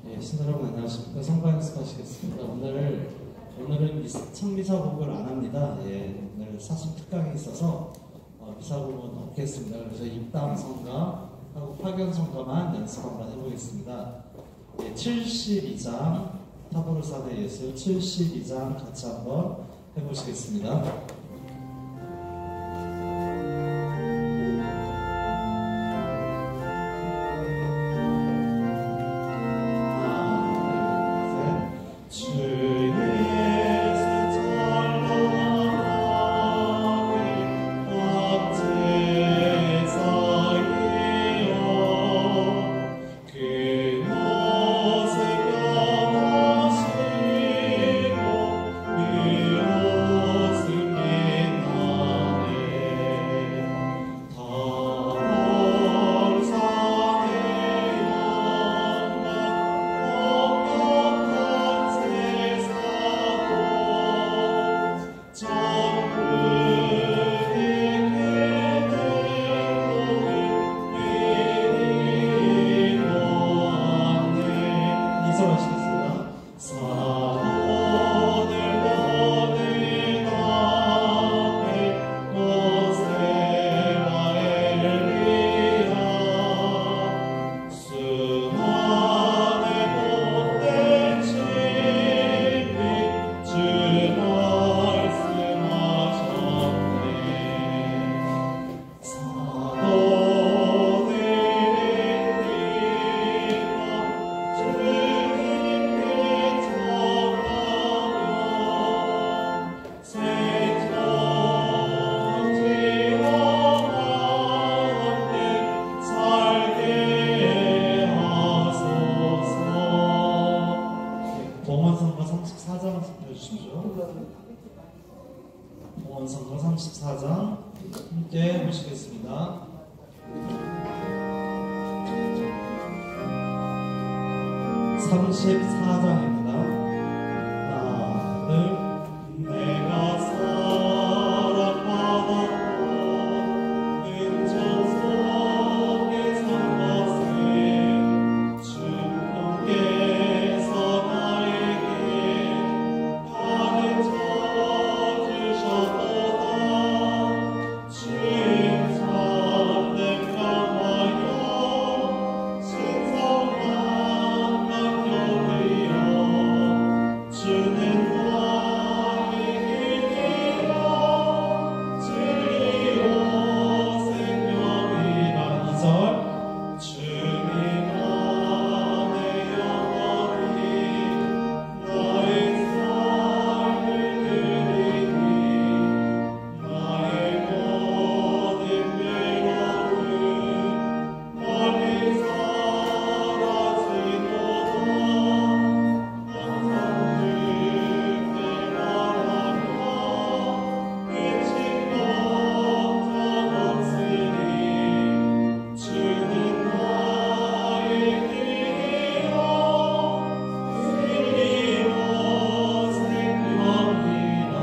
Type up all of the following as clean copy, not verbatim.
예, 신도 여러분 안녕하십니까. 성가 연습하시겠습니다. 오늘은 청미사곡을 안 합니다. 예, 오늘 사순 특강이 있어서 미사곡은 없겠습니다. 그래서 입담성가 하고 파견성가만 연습 한번 해보겠습니다. 예, 72장 타보르산의 예술 72장 같이 한번 해보시겠습니다. 봉헌성가 34장 펴주십시오. 봉헌성가 34장 함께 보시겠습니다. 34장입니다. 하나, 둘. 내가 사랑받았고 은총 속에 산 것은 주님께서 나에게 가르쳐 주셨도다. 주님 참된 강하여 신성한 남편이여 주는 나의 길이라 진리요 생명이라. 2절 주님 안에 영원히 나의 삶을 드리니 나의 모든 괴로움 멀리 사라지도다. 항상 주께 말하며 끝이 걱정 없으니 주는 나의 길이요 진리요 생명이라.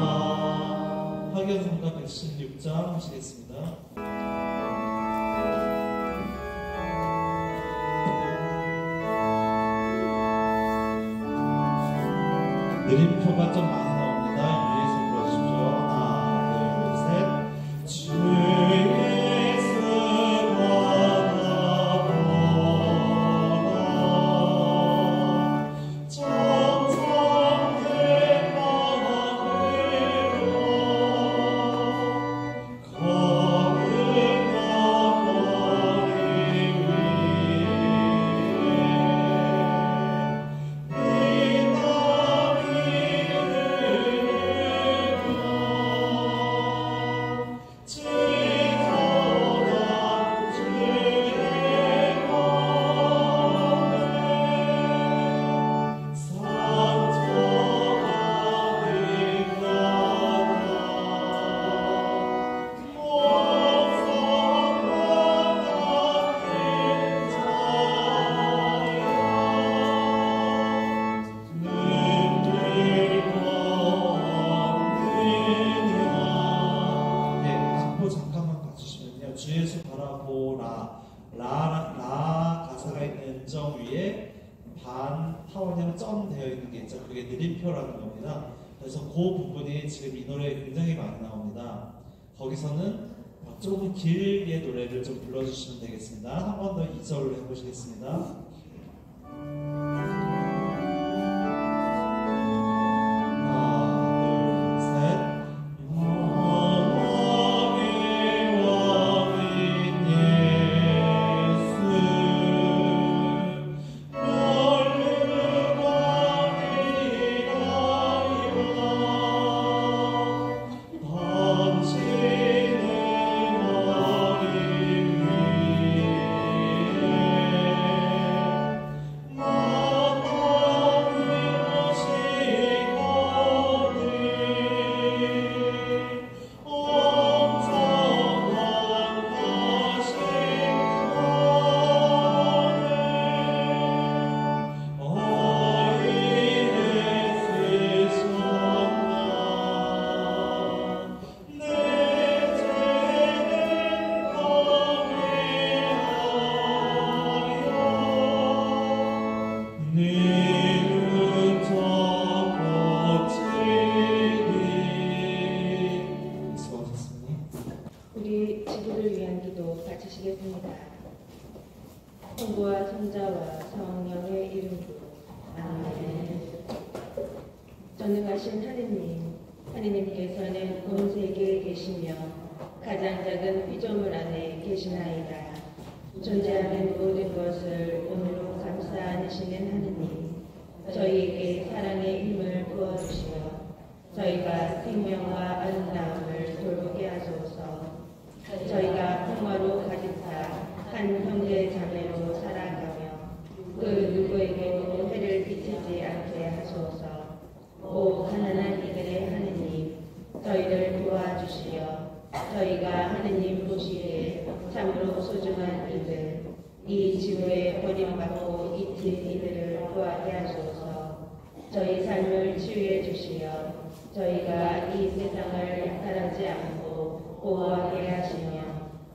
파견성가 116장 하시겠습니다. 느림표가 좀 많이 나옵니다. 유의해서 불러주십시오. 하나, 둘, 셋. 주 예수 바라보라. 정성된 마음으로 거룩한 머리 위에 이 땅 위를 반 타원형 점 되어 있는 게 있죠. 그게 느림표라는 겁니다. 그래서 그 부분이 지금 이 노래에 굉장히 많이 나옵니다. 거기서는 조금 길게 노래를 좀 불러주시면 되겠습니다. 한 번 더 2절로 해보시겠습니다. 우리 지구를 위한 기도 바치시겠습니다. 성부와 성자와 성령의 이름으로 아멘. 전능하신 하느님, 하느님께서는 온 세계에 계시며 가장 작은 피조물 안에 계시나이다. 존재하는 모든 것을 오늘로 감싸 안으시는 하느님, 저희에게 사랑의 힘을 부어주시어 저희가 생명과 아름다움을 돌보게 하소서. 저희가 평화로 가득 차 한 형제 자매로 살아가며 그 누구에게도 해를 끼치지 않게 하소서. 오 가난한 이들의 하느님, 저희를 도와주시어 저희가 하느님 보시기에 참으로 소중한 이들, 이 지구에 버림받고 잊힌 이들을 구하게 하소서. 저희 삶을 치유해 주시어 저희가 이 세상을 약탈하지 않고 보호하게 하시며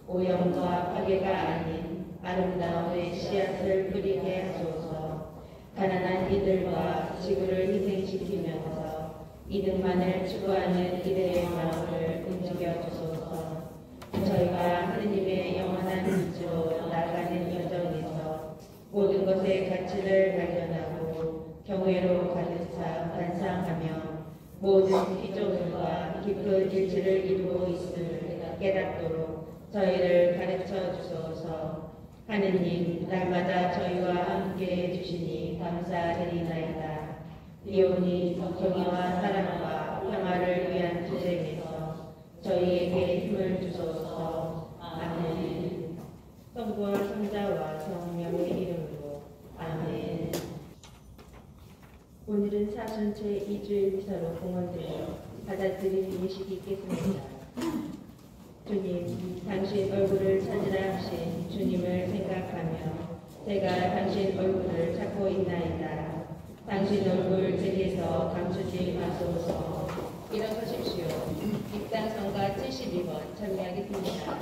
오염과 파괴가 아닌 아름다움의 씨앗을 뿌리게 하소서. 가난한 이들과 지구를 희생시키면서 이득만을 추구하는 이들의 마음을 움직여 주소서. 저희가 하느님의 영원한 빛으로 나아가는 여정에서 모든 것의 가치를 발견하고 경외로 가득 차 반상하며 모든 피조물과 깊은 일치를 이루고 있음을 깨닫도록 저희를 가르쳐 주소서. 하느님, 날마다 저희와 함께 해주시니 감사드리나이다. 이온이 정의와 사랑과 평화를 위한 투쟁에서 저희에게 힘을 주소서. 아멘. 성부와 성자와 성령의 이름으로 아멘. 오늘은 사순 제2주일 미사로 공헌되어 받아들일 예식이 있겠습니다. 주님, 당신 얼굴을 찾으라 하신 주님을 생각하며 제가 당신 얼굴을 찾고 있나이다. 당신 얼굴 제게서 감추지 마소서. 일어서십시오. 입당성가 72번 참여하겠습니다.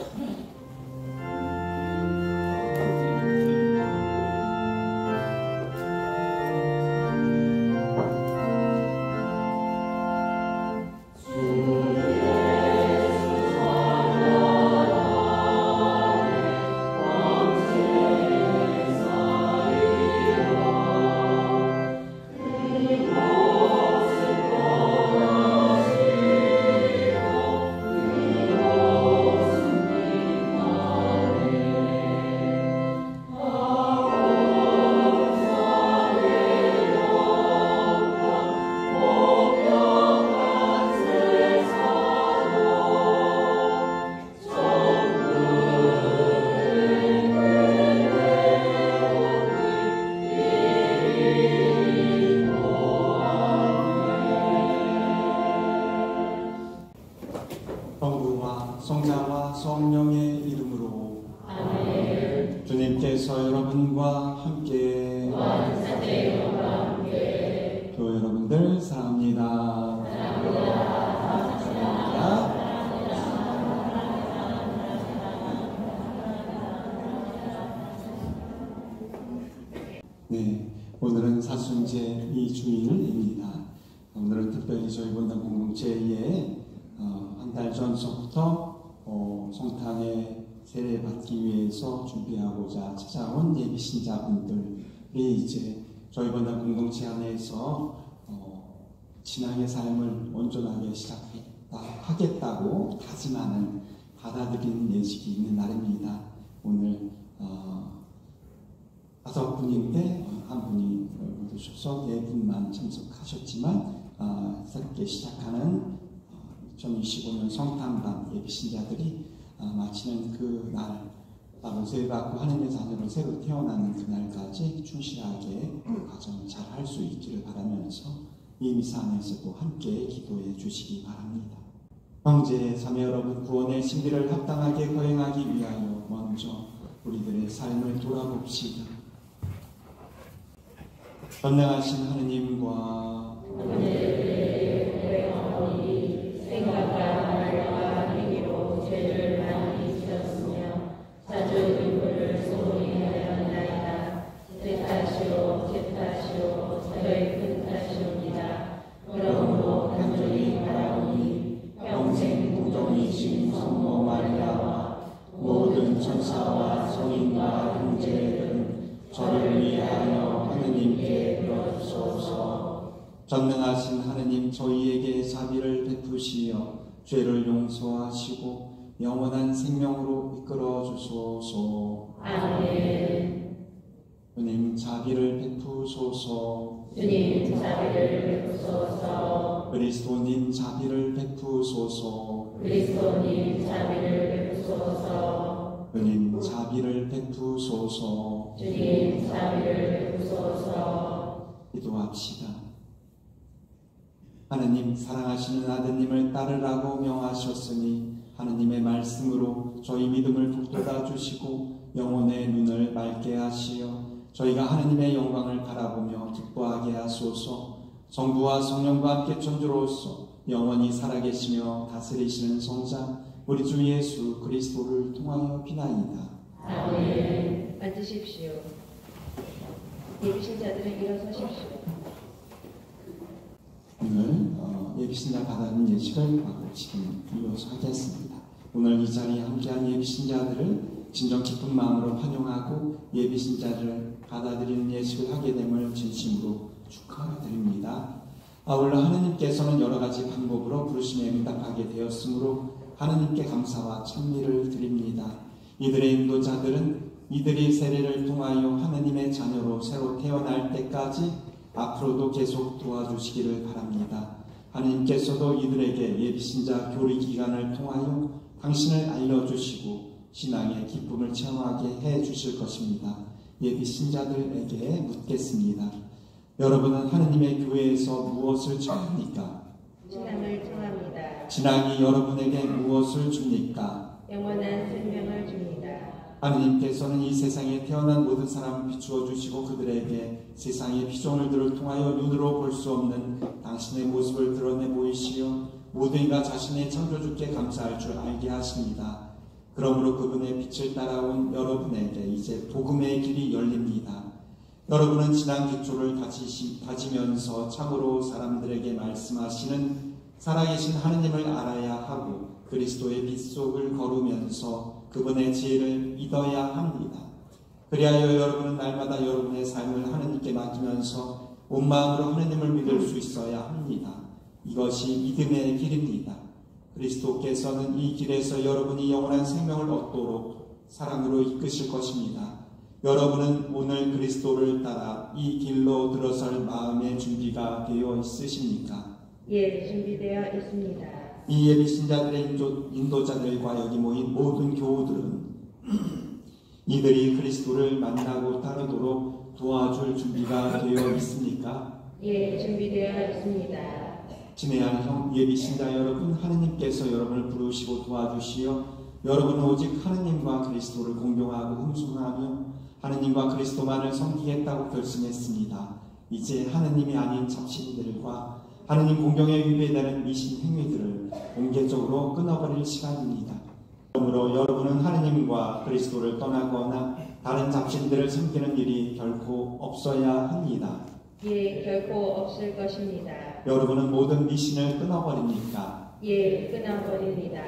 사순제 이 주일입니다. 오늘은 특별히 저희 본당 공동체에 한 달 전서부터 성탄에 세례받기 위해서 준비하고자 찾아온 예비 신자분들이 이제 저희 본당 공동체 안에서 신앙의 삶을 온전하게 하겠다고 다짐하는 받아들이는 예식이 있는 날입니다. 오늘 5분인데 한 분이 못 오셔서 4분만 참석하셨지만 새롭게 시작하는 2025년 성탄반 예비신자들이 마치는 그날 바로 세례받고 하나님의 자녀로 새로 태어나는 그날까지 충실하게 과정을 잘 할 수 있기를 바라면서 이 미사 안에서도 함께 기도해 주시기 바랍니다. 형제 자매 여러분, 구원의 신비를 합당하게 거행하기 위하여 먼저 우리들의 삶을 돌아봅시다. 전능하신 하느님과 생각과 말과 행위로 죄를 많이 지었으며 자주 인물을 소홀히 하였나이다. 제 탓이요 저의 큰 탓이옵니다. 그러므로 간절히 바라오니 평생 동정이신 성모 마리아와 모든 천사와 성인과 형제들은 저를 위하여 하느님께 빌어주소서. 전능하신 하느님, 저희에게 자비를 베푸시어 죄를 용서하시고 영원한 생명으로 이끌어 주소서. 아멘. 주님 자비를 베푸소서. 주님 자비를 베푸소서. 그리스도님 자비를 베푸소서. 그리스도님 자비를 베푸소서. 주님 자비를 베푸소서. 주님 자비를 베푸소서. 기도합시다. 하느님, 사랑하시는 아드님을 따르라고 명하셨으니 하느님의 말씀으로 저희 믿음을 북돋아 주시고 영혼의 눈을 맑게 하시어 저희가 하느님의 영광을 바라보며 기뻐하게 하소서. 성부와 성령과 함께 천주로서 영원히 살아계시며 다스리시는 성자 우리 주 예수 그리스도를 통하여 비나이다. 아멘. 앉으십시오. 예비신자들은 일어서십시오. 오늘 예비신자 받아들인 예식을 지금 이어서 하겠습니다. 오늘 이 자리에 함께한 예비신자들을 진정 기쁜 마음으로 환영하고 예비신자를 받아들이는 예식을 하게 됨을 진심으로 축하드립니다. 아울러 하느님께서는 여러 가지 방법으로 부르심에 응답하게 되었으므로 하느님께 감사와 찬미를 드립니다. 이들의 인도자들은 이들이 세례를 통하여 하느님의 자녀로 새로 태어날 때까지 앞으로도 계속 도와주시기를 바랍니다. 하느님께서도 이들에게 예비신자 교리 기간을 통하여 당신을 알려주시고 신앙의 기쁨을 체험하게 해주실 것입니다. 예비신자들에게 묻겠습니다. 여러분은 하느님의 교회에서 무엇을 청합니까? 신앙을 청합니다. 신앙이 여러분에게 무엇을 줍니까? 영원한 생명을 줍니다. 하느님께서는 이 세상에 태어난 모든 사람을 비추어 주시고 그들에게 세상의 피조물들을 통하여 눈으로 볼 수 없는 당신의 모습을 드러내 보이시어 모든 이가 자신의 창조주께 감사할 줄 알게 하십니다. 그러므로 그분의 빛을 따라온 여러분에게 이제 복음의 길이 열립니다. 여러분은 신앙 기초를 다지면서 참으로 사람들에게 말씀하시는 살아계신 하느님을 알아야 하고 그리스도의 빛 속을 걸으면서 그분의 지혜를 믿어야 합니다. 그리하여 여러분은 날마다 여러분의 삶을 하느님께 맡기면서 온 마음으로 하느님을 믿을 수 있어야 합니다. 이것이 믿음의 길입니다. 그리스도께서는 이 길에서 여러분이 영원한 생명을 얻도록 사랑으로 이끄실 것입니다. 여러분은 오늘 그리스도를 따라 이 길로 들어설 마음의 준비가 되어 있으십니까? 예, 준비되어 있습니다. 이 예비신자들의 인도자들과 여기 모인 모든 교우들은 이들이 그리스도를 만나고 따르도록 도와줄 준비가 되어 있습니까? 예, 준비되어 있습니다. 친애하는 예비신자 여러분, 하느님께서 여러분을 부르시고 도와주시어 여러분은 오직 하느님과 그리스도를 공경하고 흠숭하며 하느님과 그리스도만을 섬기겠다고 결심했습니다. 이제 하느님이 아닌 잡신들과 하느님 공경에 위배되는 미신 행위들을 공개적으로 끊어버릴 시간입니다. 그러므로 여러분은 하느님과 그리스도를 떠나거나 다른 잡신들을 섬기는 일이 결코 없어야 합니다. 예, 결코 없을 것입니다. 여러분은 모든 미신을 끊어버립니까? 예, 끊어버립니다.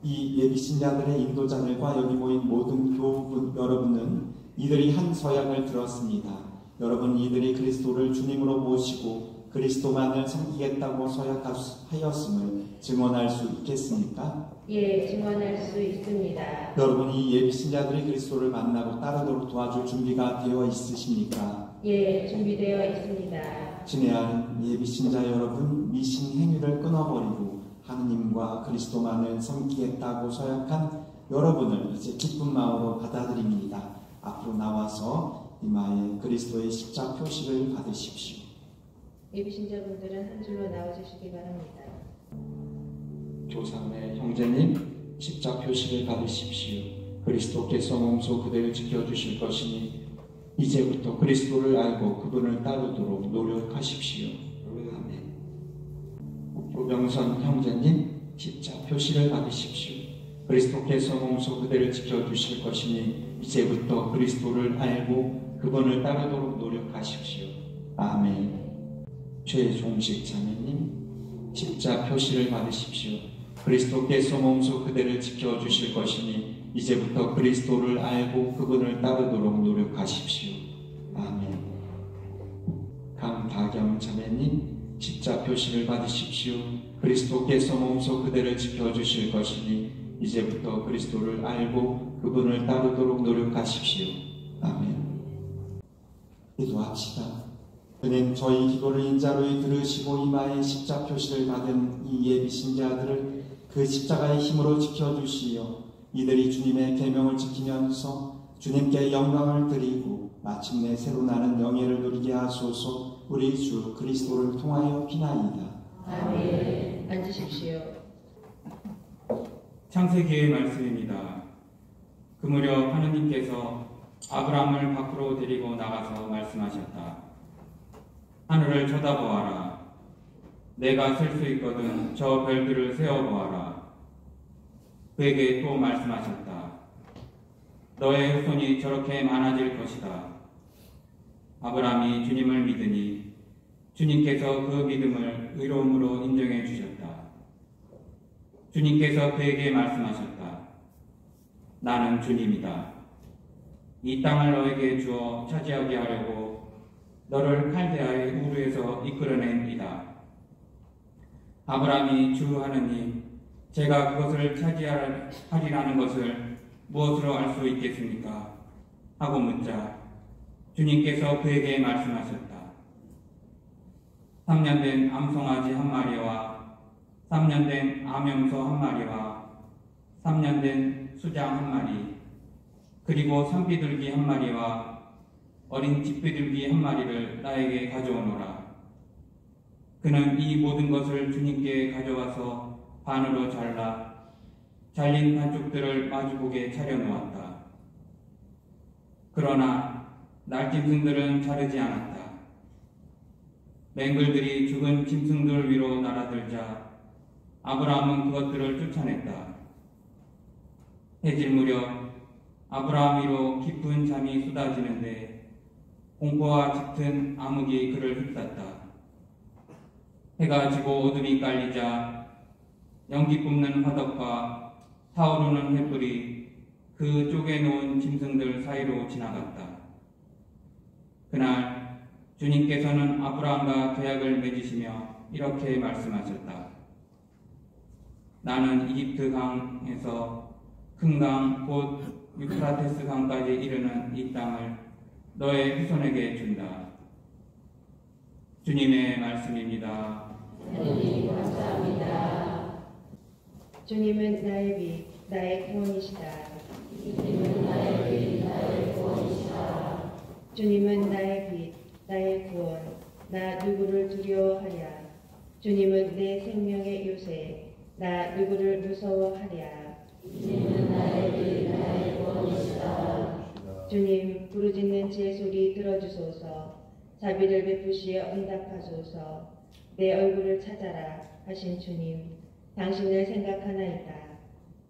이 예비신자들의 인도자들과 여기 모인 모든 교우분 여러분은 이들이 한 서약을 들었습니다. 여러분 이들이 그리스도를 주님으로 모시고 그리스도만을 섬기겠다고 서약하였음을 증언할 수 있겠습니까? 예, 증언할 수 있습니다. 여러분이 예비신자들이 그리스도를 만나고 따르도록 도와줄 준비가 되어 있으십니까? 예, 준비되어 있습니다. 친애하는 예비신자 여러분, 미신 행위를 끊어버리고 하느님과 그리스도만을 섬기겠다고 서약한 여러분을 이제 기쁜 마음으로 받아들입니다. 앞으로 나와서 이마에 그리스도의 십자 표식을 받으십시오. 예비신자분들은 한 줄로 나와주시기 바랍니다. 조상의 형제님, 십자 표식을 받으십시오. 그리스도께서 몸소 그대를 지켜주실 것이니 이제부터 그리스도를 알고 그분을 따르도록 노력하십시오. 아멘. 조병선 형제님, 십자 표식을 받으십시오. 그리스도께서 몸소 그대를 지켜주실 것이니 이제부터 그리스도를 알고 그분을 따르도록 노력하십시오. 아멘. 최종식 자매님, 십자 표시를 받으십시오. 그리스도께서 몸소 그대를 지켜주실 것이니 이제부터 그리스도를 알고 그분을 따르도록 노력하십시오. 아멘. 강다경 자매님, 십자 표시를 받으십시오. 그리스도께서 몸소 그대를 지켜주실 것이니 이제부터 그리스도를 알고 그분을 따르도록 노력하십시오. 아멘. 기도합시다. 주님, 저희 기도를 인자로이 들으시고 이마에 십자 표시를 받은 이 예비신자들을 그 십자가의 힘으로 지켜주시어 이들이 주님의 계명을 지키면서 주님께 영광을 드리고 마침내 새로 나는 영예를 누리게 하소서. 우리 주 그리스도를 통하여 비나이다. 아멘. 앉으십시오. 창세기의 말씀입니다. 그 무렵 하느님께서 아브라함을 밖으로 데리고 나가서 말씀하셨다. 하늘을 쳐다보아라. 내가 셀 수 있거든 저 별들을 세어보아라. 그에게 또 말씀하셨다. 너의 후손이 저렇게 많아질 것이다. 아브라함이 주님을 믿으니 주님께서 그 믿음을 의로움으로 인정해 주셨다. 주님께서 그에게 말씀하셨다. 나는 주님이다. 이 땅을 너에게 주어 차지하게 하려고 너를 칼데아의 우르에서 이끌어낸 이다. 아브라함이 주 하느님, 제가 그것을 차지하리라는 것을 무엇으로 알 수 있겠습니까? 하고 묻자 주님께서 그에게 말씀하셨다. 3년 된 암송아지 한 마리와 3년 된 암염소 한 마리와 3년 된 수장 한 마리, 그리고 산비둘기 한 마리와 어린 집비둘기 한 마리를 나에게 가져오너라. 그는 이 모든 것을 주님께 가져와서 반으로 잘라 잘린 반쪽들을 마주보게 차려놓았다. 그러나 날짐승들은 자르지 않았다. 맹글들이 죽은 짐승들 위로 날아들자 아브라함은 그것들을 쫓아냈다. 해질 무렵 아브라함 위로 깊은 잠이 쏟아지는데 공포와 짙은 암흑이 그를 휩쌌다. 해가 지고 어둠이 깔리자 연기 뿜는 화덕과 타오르는 횃불이 그 쪼개놓은 짐승들 사이로 지나갔다. 그날 주님께서는 아브라함과 계약을 맺으시며 이렇게 말씀하셨다. 나는 이집트 강에서 큰 강 곧 유프라테스 강까지 이르는 이 땅을 너의 후손에게 준다. 주님의 말씀입니다. 하느님 감사합니다. 주님은 나의 빛, 나의 구원이시다. 주님은 나의 빛, 나의 구원이시다. 주님은 나의 빛, 나의 구원. 나 누구를 두려워하랴. 주님은 내 생명의 요새. 나 누구를 무서워하랴. 주님은 나의 빛, 나의 구원이시다. 주님, 부르짖는 제 소리 들어주소서. 자비를 베푸시어 응답하소서. 내 얼굴을 찾아라 하신 주님, 당신을 생각하나이다.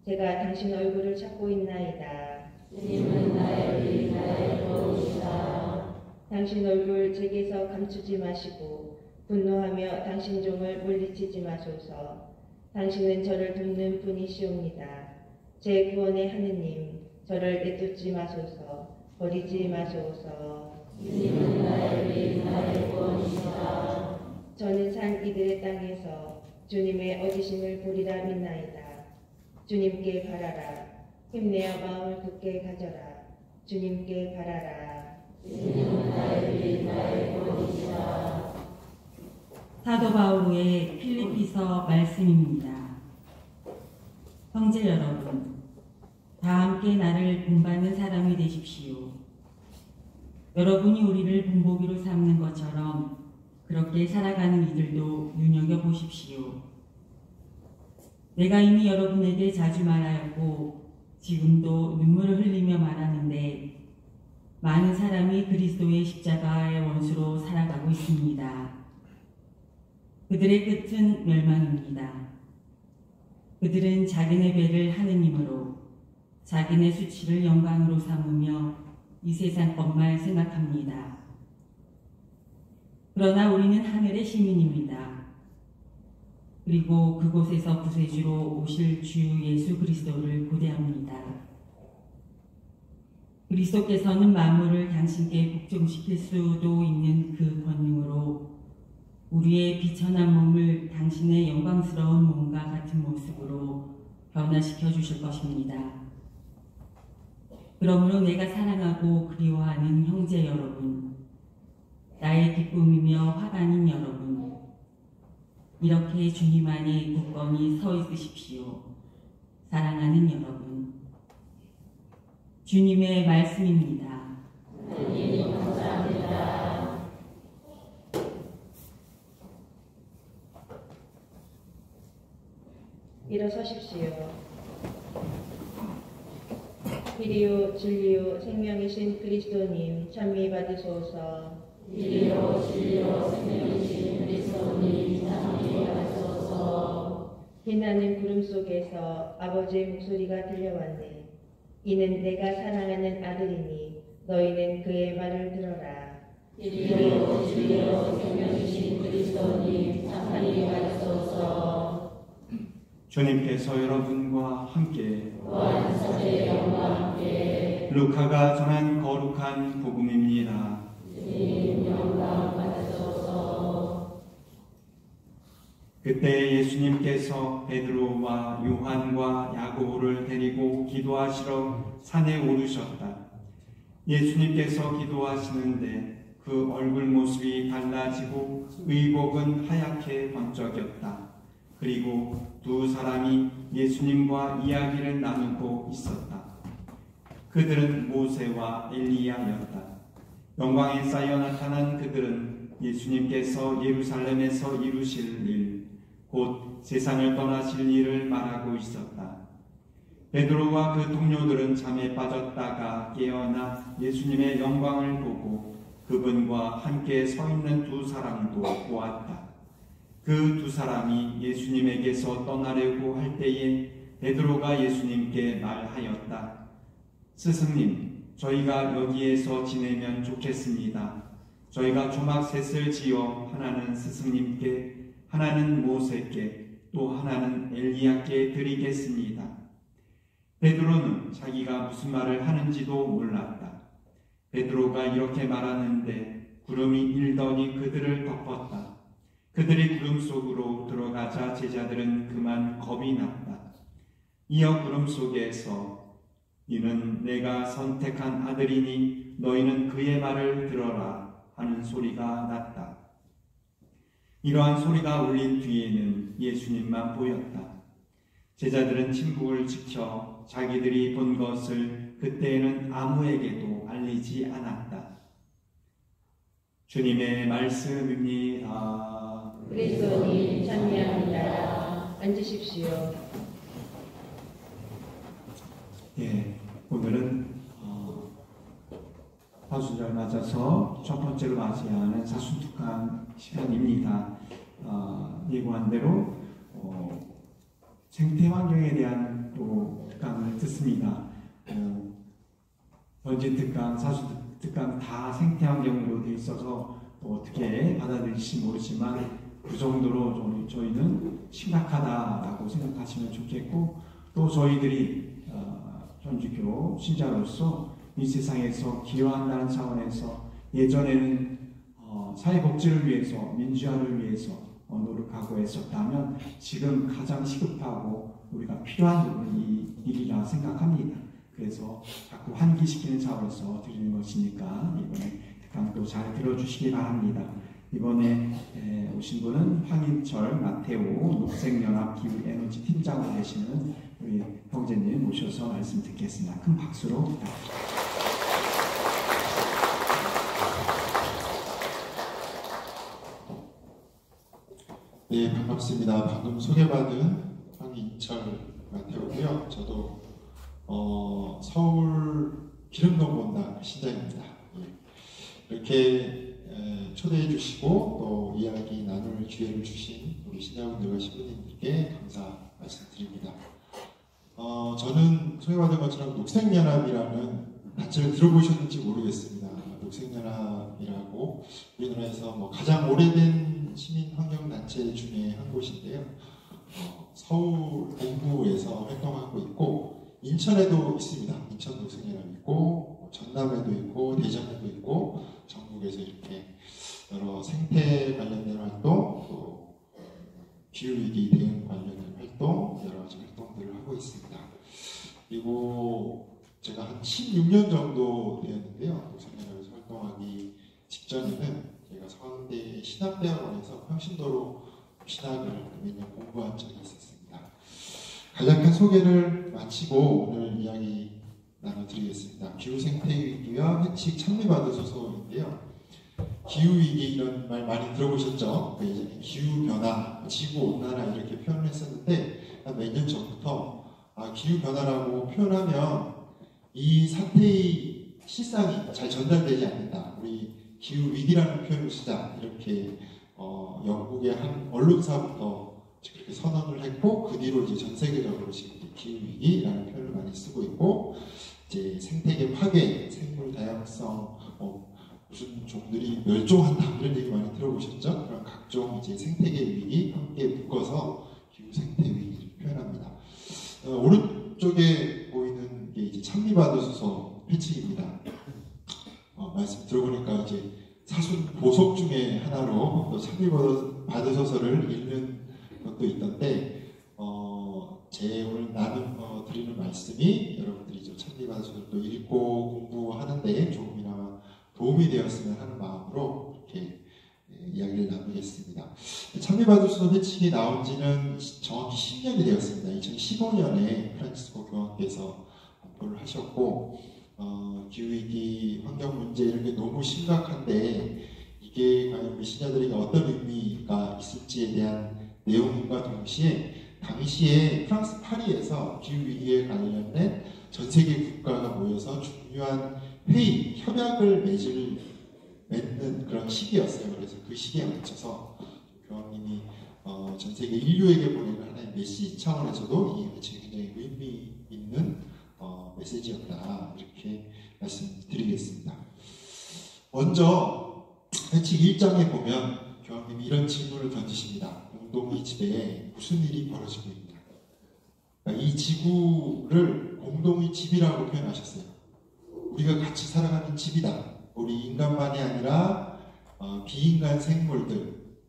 제가 당신 얼굴을 찾고 있나이다. 주님은 나의 빛, 나의 구원이시다. 당신 얼굴 제게서 감추지 마시고 분노하며 당신 종을 물리치지 마소서. 당신은 저를 돕는 분이시옵니다. 제 구원의 하느님, 저를 내쫓지 마소서. 버리지 마소서. 주님은 나의 구원이시다. 저는 산 이들의 땅에서 주님의 얻으심을 보리라 믿나이다. 주님께 바라라. 힘내어 마음을 굳게 가져라. 주님께 바라라. 주님은 나의 구원이시다. 사도 바오로의 필리피서 말씀입니다. 형제 여러분, 다 함께 나를 본받는 사람이 되십시오. 여러분이 우리를 본보기로 삼는 것처럼 그렇게 살아가는 이들도 눈여겨보십시오. 내가 이미 여러분에게 자주 말하였고 지금도 눈물을 흘리며 말하는데 많은 사람이 그리스도의 십자가의 원수로 살아가고 있습니다. 그들의 끝은 멸망입니다. 그들은 자기네 배를 하느님으로 자기네 수치를 영광으로 삼으며 이 세상 것만 생각합니다. 그러나 우리는 하늘의 시민입니다. 그리고 그곳에서 구세주로 오실 주 예수 그리스도를 고대합니다. 그리스도께서는 만물을 당신께 복종시킬 수도 있는 그 권능으로 우리의 비천한 몸을 당신의 영광스러운 몸과 같은 모습으로 변화시켜 주실 것입니다. 그러므로 내가 사랑하고 그리워하는 형제 여러분, 나의 기쁨이며 화관인 여러분, 이렇게 주님 안에 굳건히 서 있으십시오. 사랑하는 여러분, 주님의 말씀입니다. 주님 감사합니다. 일어서십시오. 길이요 진리요 생명이신 그리스도님 찬미 받으소서. 길이요 진리요 생명이신 그리스도님 찬미 받으소서. 빛나는 구름 속에서 아버지의 목소리가 들려왔네. 이는 내가 사랑하는 아들이니 너희는 그의 말을 들어라. 길이요 진리요 생명이신 그리스도님 찬미 받으소서. 주님께서 여러분과 함께 또한 사제의 영과 함께 루카가 전한 거룩한 복음입니다. 주님 영광 받으소서. 그때 예수님께서 베드로와 요한과 야고보를 데리고 기도하시러 산에 오르셨다. 예수님께서 기도하시는데 그 얼굴 모습이 달라지고 의복은 하얗게 번쩍였다. 그리고 두 사람이 예수님과 이야기를 나누고 있었다. 그들은 모세와 엘리야였다. 영광에 쌓여 나타난 그들은 예수님께서 예루살렘에서 이루실 일, 곧 세상을 떠나실 일을 말하고 있었다. 베드로와 그 동료들은 잠에 빠졌다가 깨어나 예수님의 영광을 보고 그분과 함께 서 있는 두 사람도 보았다. 그 두 사람이 예수님에게서 떠나려고 할 때에 베드로가 예수님께 말하였다. 스승님, 저희가 여기에서 지내면 좋겠습니다. 저희가 조막 셋을 지어 하나는 스승님께, 하나는 모세께, 또 하나는 엘리야께 드리겠습니다. 베드로는 자기가 무슨 말을 하는지도 몰랐다. 베드로가 이렇게 말하는데 구름이 일더니 그들을 덮었다. 그들이 구름 속으로 들어가자 제자들은 그만 겁이 났다. 이어 구름 속에서 이는 내가 선택한 아들이니 너희는 그의 말을 들어라 하는 소리가 났다. 이러한 소리가 울린 뒤에는 예수님만 보였다. 제자들은 침묵을 지켜 자기들이 본 것을 그때에는 아무에게도 알리지 않았다. 주님의 말씀입니다. 그리스도님 찬미합니다. 앉으십시오. 예, 오늘은 사순절 맞아서 첫 번째로 맞이하는 사순특강 시간입니다. 예고한 대로 생태 환경에 대한 또 특강을 듣습니다. 전진 특강, 사순 특강 다 생태 환경으로 돼 있어서 또 어떻게 받아들일지 모르지만 그 정도로 좀 저희는 심각하다라고 생각하시면 좋겠고, 또 저희들이 현주교 신자로서 이 세상에서 기여한다는 차원에서 예전에는 사회복지를 위해서, 민주화를 위해서 노력하고 애썼다면 지금 가장 시급하고 우리가 필요한 부분이 일이라 생각합니다. 그래서 자꾸 환기시키는 차원에서 드리는 것이니까 이번에 특강도 잘 들어주시기 바랍니다. 이번에 오신 분은 황인철 마테오 녹색연합 기후에너지 팀장으로 계시는 우리 형제님 모셔서 말씀 듣겠습니다. 큰 박수로 부탁드립니다. 네, 반갑습니다. 방금 소개받은 황인철 마테오고요. 저도 서울 기름동본당 신자입니다. 이렇게 초대해 주시고 또 이야기 나눌 기회를 주신 우리 신자분들과 신부님들께 감사 말씀드립니다. 저는 소개받은 것처럼 녹색연합이라는 단체를 들어보셨는지 모르겠습니다. 녹색연합이라고 우리나라에서 가장 오래된 시민환경단체 중에 한 곳인데요. 서울 동구에서 활동하고 있고 인천에도 있습니다. 인천 녹색연합 있고 전남에도 있고 대전에도 있고 전국에서 이렇게 여러 생태 관련된 활동, 또 기후위기 대응 관련된 활동, 여러 가지 활동들을 하고 있습니다. 그리고 제가 한 16년 정도 되었는데요. 녹색연합에서 활동하기 직전에는 제가 서강대 신학대학원에서 평신도로 신학을 몇 년 공부한 적이 있었습니다. 간략한 소개를 마치고 오늘 이야기 나눠드리겠습니다. 기후생태위기와 해칙 찬미받으소서인데요. 기후위기 이런 말 많이 들어보셨죠? 예전에 기후변화, 지구온난화 이렇게 표현을 했었는데 한 몇 년 전부터 기후변화라고 표현하면 이 사태의 실상이 잘 전달되지 않는다. 우리 기후위기라는 표현을 쓰자. 이렇게 영국의 한 언론사부터 그렇게 선언을 했고, 그 뒤로 이제 전 세계적으로 지금 기후위기라는 표현을 많이 쓰고 있고, 이제 생태계 파괴, 생물 다양성, 무슨 종들이 멸종한다 이런 얘기 많이 들어보셨죠? 그런 각종 이제 생태계 위기 함께 묶어서 기후 생태 위기를 표현합니다. 오른쪽에 보이는 게 이제 찬미받으소서 필칙입니다. 말씀 들어보니까 이제 사순 보석 중에 하나로 또 찬미받으소서를 읽는 것도 있던데, 제 오늘 드리는 말씀이 여러분들이 좀 찬미받으소서를 또 읽고 공부하는데 조금이나마 도움이 되었으면 하는 마음으로 이렇게 이야기를 나누겠습니다. 찬미받으소서 회칙이 나온 지는 정확히 10년이 되었습니다. 2015년에 프란치스코 교황께서 발표를 하셨고, 기후위기, 환경 문제 이런 게 너무 심각한데 이게 과연 우리 신자들에게 어떤 의미가 있을지에 대한 내용과 동시에 당시에 프랑스 파리에서 기후위기에 관련된 전 세계 국가가 모여서 중요한 회의, 협약을 맺는 그런 시기였어요. 그래서 그 시기에 맞춰서 교황님이 전 세계 인류에게 보내는 하나의 메시지 차원에서도 이 회칙이 굉장히 의미 있는 메시지였다. 이렇게 말씀드리겠습니다. 먼저 회칙 1장에 보면 교황님이 이런 질문을 던지십니다. 공동의 집에 무슨 일이 벌어지고 있냐. 그러니까 이 지구를 공동의 집이라고 표현하셨어요. 우리가 같이 살아가는 집이다. 우리 인간만이 아니라 비인간 생물들,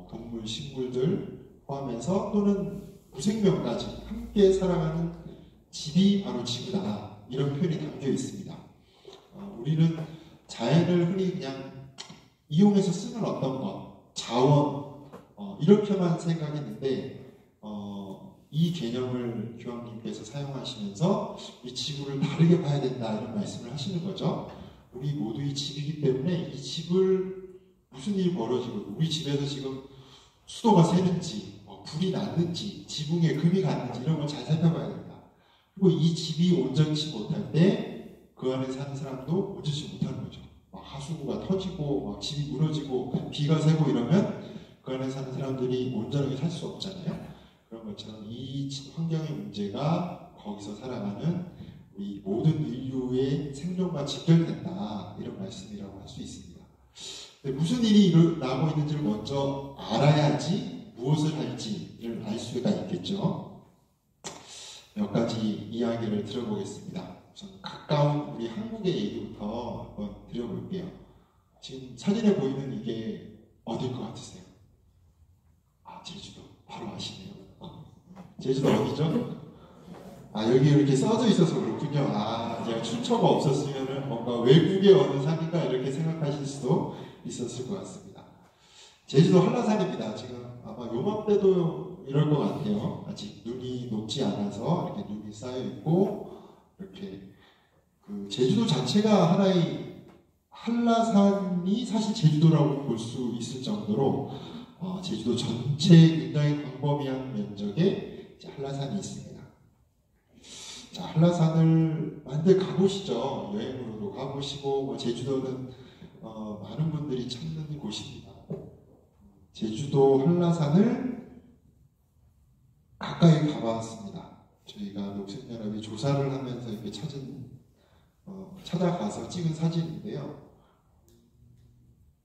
동물, 식물들 포함해서 또는 무생명까지 함께 살아가는 집이 바로 지구다. 이런 표현이 담겨 있습니다. 우리는 자연을 흔히 그냥 이용해서 쓰는 어떤 것, 자원 이렇게만 생각했는데 이 개념을 교황님께서 사용하시면서 이 지구를 다르게 봐야 된다 이런 말씀을 하시는 거죠. 우리 모두의 집이기 때문에 이 집을 무슨 일이 벌어지고 우리 집에서 지금 수도가 새는지 불이 났는지 지붕에 금이 갔는지 이런 걸 잘 살펴봐야 된다. 그리고 이 집이 온전치 못할 때 그 안에 사는 사람도 온전치 못하는 거죠. 하수구가 터지고 집이 무너지고 비가 새고 이러면 그 안에 사는 사람들이 온전하게 살 수 없잖아요. 그런 것처럼 이 환경의 문제가 거기서 살아가는 우리 모든 인류의 생존과 직결된다, 이런 말씀이라고 할 수 있습니다. 근데 무슨 일이 일어나고 있는지를 먼저 알아야지 무엇을 할지를 알 수가 있겠죠. 몇 가지 이야기를 들어보겠습니다. 우선 가까운 우리 한국의 얘기부터 한번 드려볼게요. 지금 사진에 보이는 이게 어딜 것 같으세요? 아, 제주도. 바로 아시네요. 제주도 어디죠? 아, 여기 이렇게 써져 있어서 그렇군요. 아, 제가 출처가 없었으면 뭔가 외국의 어느 산인가 이렇게 생각하실 수도 있었을 것 같습니다. 제주도 한라산입니다. 지금 아마 요맘때도 이럴 것 같아요. 아직 눈이 녹지 않아서 이렇게 눈이 쌓여 있고, 이렇게 그 제주도 자체가 하나의 한라산이 사실 제주도라고 볼 수 있을 정도로 제주도 전체에 굉장히 광범위한 면적에 한라산이 있습니다. 자, 한라산을 많이들 가보시죠. 여행으로도 가보시고, 제주도는 많은 분들이 찾는 곳입니다. 제주도 한라산을 가까이 가봤습니다. 저희가 녹색연합이 조사를 하면서 이렇게 찾아가서 찍은 사진인데요.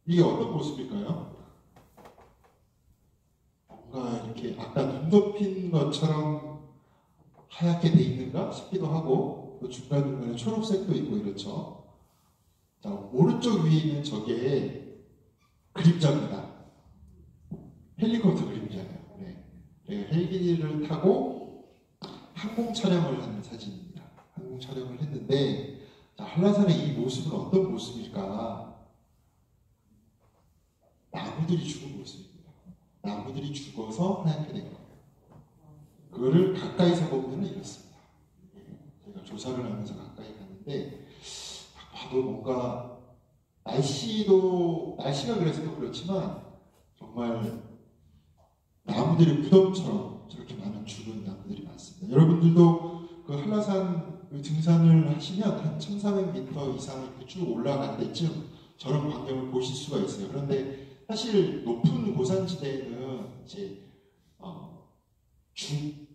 이게 어떤 모습일까요? 뭔가 이렇게 아까 눈 덮인 것처럼 하얗게 돼 있는가 싶기도 하고, 또 중간중간에 초록색도 있고 이렇죠. 자, 오른쪽 위에 있는 저게 그림자입니다. 헬리콥터 그림자예요. 네. 헬기를 타고 항공 촬영을 하는 사진입니다. 항공 촬영을 했는데, 자, 한라산의 이 모습은 어떤 모습일까? 나무들이 죽은 모습입니다. 나무들이 죽어서 하얗게 된 거예요. 그거를 가까이서 보면 이렇습니다. 제가 조사를 하면서 가까이 갔는데, 봐도 뭔가 날씨가 그래서 그렇지만 정말 나무들이 무덤처럼 저렇게 많은 죽은 나무들이 많습니다. 여러분들도 그 한라산 등산을 하시면 한 1300m 이상이 쭉 올라갈 때쯤 저런 광경을 보실 수가 있어요. 그런데 사실 높은 고산지대에는 이제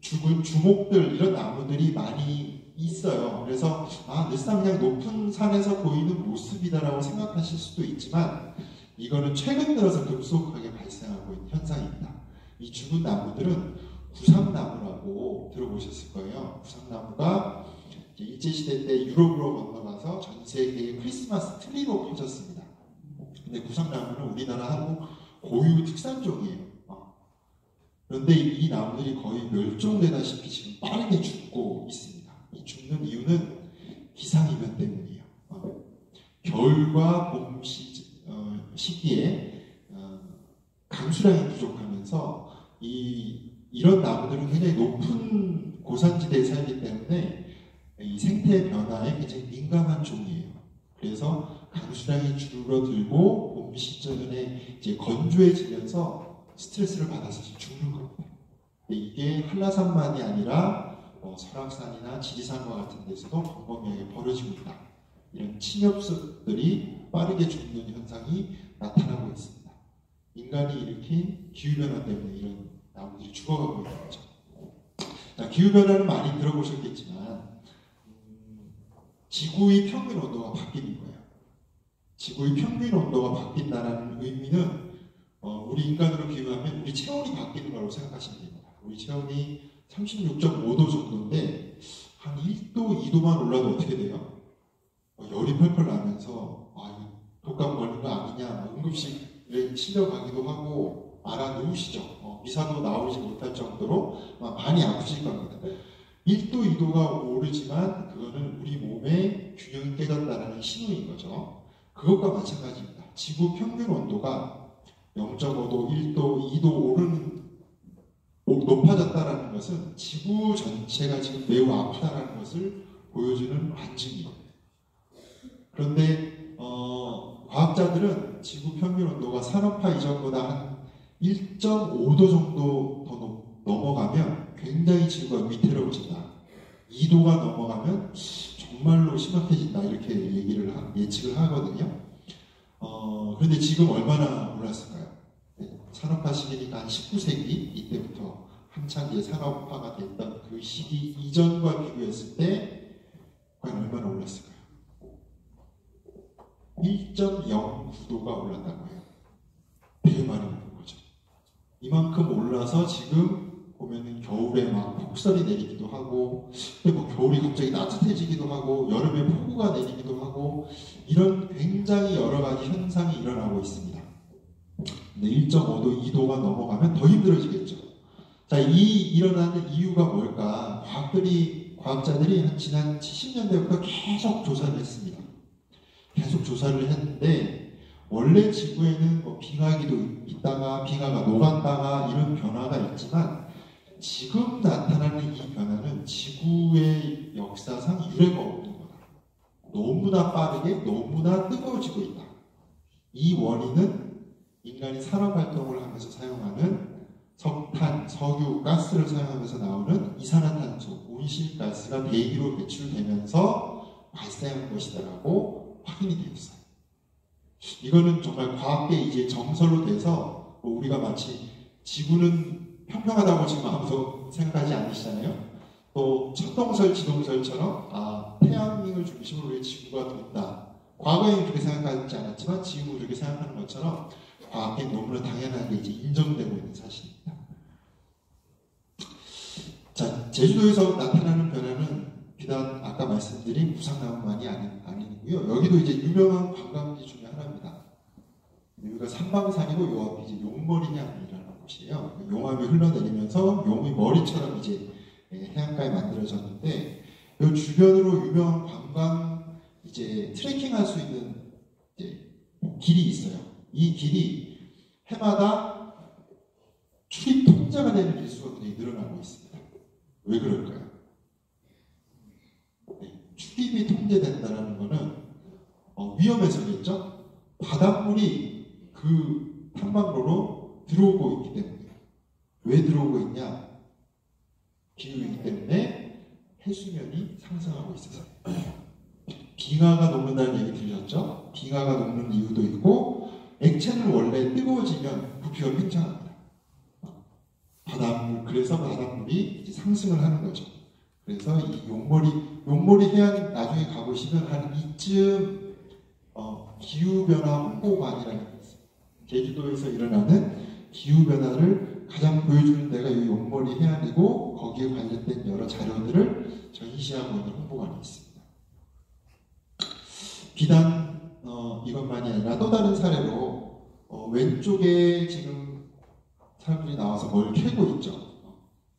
죽은 주목들, 이런 나무들이 많이 있어요. 그래서 늘상 그냥 높은 산에서 보이는 모습이다라고 생각하실 수도 있지만, 이거는 최근 들어서 급속하게 발생하고 있는 현상입니다. 이 죽은 나무들은 구상나무라고 들어보셨을 거예요. 구상나무가 일제시대 때 유럽으로 건너가서 전 세계의 크리스마스 트리로 퍼졌습니다. 근데 구상나무는 우리나라 한국 고유 특산종이에요. 그런데 이 나무들이 거의 멸종되다시피 지금 빠르게 죽고 있습니다. 이 죽는 이유는 기상이변 때문이에요. 겨울과 봄 시기에 강수량이 부족하면서 이런 나무들은 굉장히 높은 고산지대에 살기 때문에 이 생태 변화에 굉장히 민감한 종이에요. 그래서 강수량이 줄어들고 봄 시즌에 이제 건조해지면서 스트레스를 받아서 죽는 겁니다. 이게 한라산만이 아니라 설악산이나 지리산과 같은 데서도 광범위하게 벌어지고 있다. 이런 침엽수들이 빠르게 죽는 현상이 나타나고 있습니다. 인간이 일으킨 기후변화 때문에 이런 나무들이 죽어가고 있는 거죠. 자, 기후변화를 많이 들어보셨겠지만 지구의 평균 온도가 바뀌는 거예요. 지구의 평균 온도가 바뀐다는 의미는 우리 인간으로 비유하면 우리 체온이 바뀌는 거라고 생각하시면 됩니다. 우리 체온이 36.5도 정도인데 한 1도, 2도만 올라도 어떻게 돼요? 열이 펄펄 나면서 독감 걸린 거 아니냐, 응급실에 실려가기도 하고 알아 누우시죠. 미사도 나오지 못할 정도로 많이 아프실 겁니다. 1도, 2도가 오르지만 그거는 우리 몸의 균형이 깨졌다는 신호인 거죠. 그것과 마찬가지입니다. 지구 평균 온도가 0.5도, 1도, 2도 높아졌다는 것은 지구 전체가 지금 매우 아프다는 것을 보여주는 반증이에요. 그런데 과학자들은 지구 평균 온도가 산업화 이전보다 한 1.5도 정도 더 넘어가면 굉장히 지구가 위태로워진다. 2도가 넘어가면 정말로 심각해진다. 이렇게 예측을 하거든요. 그런데 지금 얼마나 올랐을까요? 산업화 시기니까 한 19세기 이때부터 한창 산업화가 됐던 그 시기 이전과 비교했을 때 과연 얼마나 올랐을까요? 1.09도가 올랐다고 해요. 되게 많이 오른 거죠. 이만큼 올라서 지금 보면은 겨울에 막 폭설이 내리기도 하고, 뭐 겨울이 갑자기 따뜻해지기도 하고, 여름에 폭우가 내리기도 하고, 이런 굉장히 여러 가지 현상이 일어나고 있습니다. 근데 1.5도, 2도가 넘어가면 더 힘들어지겠죠. 자, 일어나는 이유가 뭘까? 과학자들이 지난 70년대부터 계속 조사를 했습니다. 계속 조사를 했는데, 원래 지구에는 뭐 빙하기도 있다가 빙하가 녹았다가 이런 변화가 있지만, 지금 나타나는 이 변화는 지구의 역사상 유례가 없는 거다. 너무나 빠르게 너무나 뜨거워지고 있다. 이 원인은 인간이 산업활동을 하면서 사용하는 석탄, 석유, 가스를 사용하면서 나오는 이산화탄소, 온실가스가 대기로 배출되면서 발생한 것이다라고 확인이 되었어요. 이거는 정말 과학계 이제 정설로 돼서 우리가 마치 지구는 평평하다고 지금 아무도 생각하지 않으시잖아요. 또 첫동설, 지동설처럼 태양을 중심으로 지구가 돈다. 과거에는 그렇게 생각하지 않았지만 지금은 그렇게 생각하는 것처럼 과학계는 너무나 당연하게 이제 인정되고 있는 사실입니다. 자, 제주도에서 나타나는 변화는 비단 아까 말씀드린 부산나무만이 아니고요. 여기도 이제 유명한 관광지 중에 하나입니다. 여기가 삼방산이고 요 앞이 이제 용머리향이라는 곳이에요. 용암이 흘러내리면서 용의 머리처럼 이제 해안가에 만들어졌는데, 이 주변으로 유명한 관광 이제 트레킹할 수 있는 이제 길이 있어요. 이 길이 해마다 출입 통제가 되는 일수가 굉장히 늘어나고 있습니다. 왜 그럴까요? 출입이 통제된다는 것은 위험해서겠죠? 바닷물이 그 탐방로로 들어오고 있기 때문에. 왜 들어오고 있냐? 기후이기 때문에 해수면이 상승하고 있어서. 빙하가 녹는다는 얘기 들으셨죠? 빙하가 녹는 이유도 있고, 액체는 원래 뜨거워지면 부피가 팽창합니다. 그래서 바닷물이 이제 상승을 하는 거죠. 그래서 이 용머리 해안 나중에 가보시면 한 이쯤 기후변화 홍보관이라는 게 있어요. 제주도에서 일어나는 기후변화를 가장 보여주는 데가 이 용머리 해안이고, 거기에 관련된 여러 자료들을 전시하고 있는 홍보관이 있습니다. 비단 이것만이 아니라 또 다른 사례로 왼쪽에 지금 사람들이 나와서 뭘 캐고 있죠.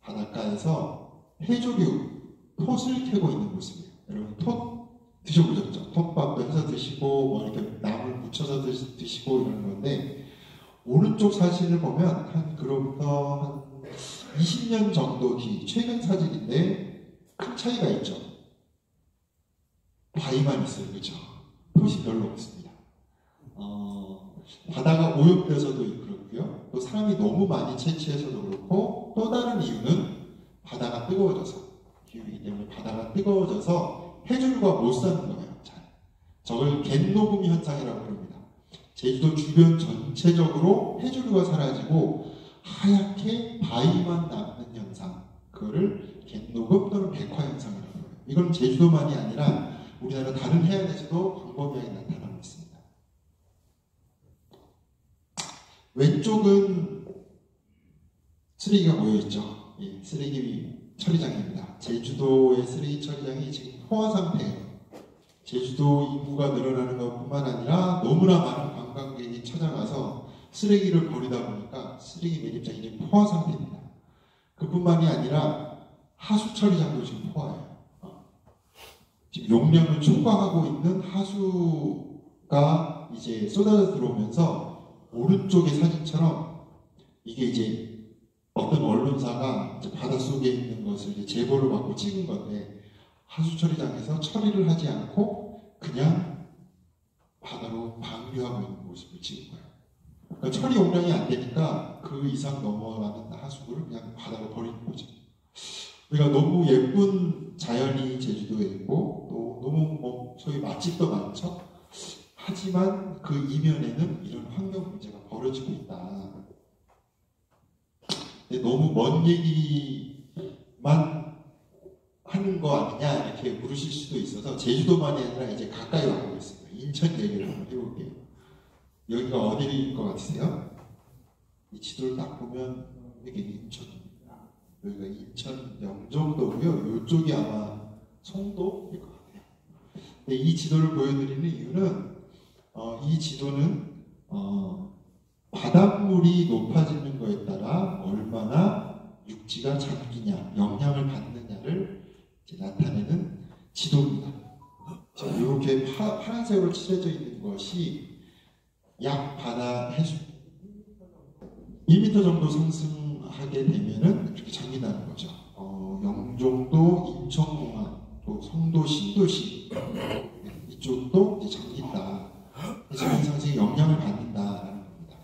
바닷가에서 해조류, 톳을 캐고 있는 모습이에요. 여러분 톳 드셔보셨죠? 톳밥도 해서 드시고 뭐 이렇게 나물 묻혀서 드시고 이러는 건데, 오른쪽 사진을 보면 한 그로부터 한 20년 정도 뒤 최근 사진인데 큰 차이가 있죠. 바위만 있어요. 그렇죠? 톳이 별로 없습니다. 바다가 오염돼서도 그렇고요. 또 사람이 너무 많이 채취해서도 그렇고, 또 다른 이유는 바다가 뜨거워져서, 기후이기 때문에 바다가 뜨거워져서 해조류가 못 사는 거예요. 저걸 갯녹음 현상이라고 부릅니다. 제주도 주변 전체적으로 해조류가 사라지고 하얗게 바위만 남는 현상, 그거를 갯녹음 또는 백화 현상이라고 해요. 이건 제주도만이 아니라 우리나라 다른 해안에서도 광범위하게 나타나고 있습니다. 왼쪽은 쓰레기가 모여있죠. 쓰레기 처리장입니다. 제주도의 쓰레기 처리장이 지금 포화 상태예요. 제주도 인구가 늘어나는 것뿐만 아니라 너무나 많은 관광객이 찾아가서 쓰레기를 버리다 보니까 쓰레기 매립장이 지금 포화 상태입니다. 그뿐만이 아니라 하수 처리장도 지금 포화예요. 지금 용량을 초과하고 있는 하수가 이제 쏟아져 들어오면서, 오른쪽의 사진처럼 이게 이제 어떤 언론사가 이제 바닷속에 있는 것을 이제 제보를 받고 찍은 건데, 하수 처리장에서 처리를 하지 않고 그냥 바다로 방류하고 있는 모습을 찍은 거예요. 그러니까 처리 용량이 안 되니까 그 이상 넘어가는 하수구를 그냥 바다로 버리는 거죠. 그러니까 너무 예쁜 자연이 제주도에 있고, 또 너무 소위 맛집도 많죠. 하지만 그 이면에는 이런 환경 문제가 벌어지고 있다. 근데 너무 먼 얘기만 하는 거 아니냐 이렇게 물으실 수도 있어서 제주도만이 아니라 이제 가까이 와보고 있습니다. 인천 얘기를 한번 해볼게요. 여기가 어디일 것 같으세요? 이 지도를 딱 보면 이게 인천입니다. 여기가 인천 영종도고요. 이쪽이 아마 송도일 것 같아요. 근데 이 지도를 보여드리는 이유는 이 지도는 바닷물이 높아지는 거에 따라 얼마나 육지가 잠기냐, 영향을 받느냐를 이제 나타내는 지도입니다. 이렇게 파란색으로 칠해져 있는 것이 약 바다 해수 1m 정도 상승하게 되면은 이렇게 잠긴다는 거죠. 영종도, 인천공항, 또 송도, 신도시 이쪽도 이제 잠긴다. 해수면 상승에 영향을 받는다라는 겁니다.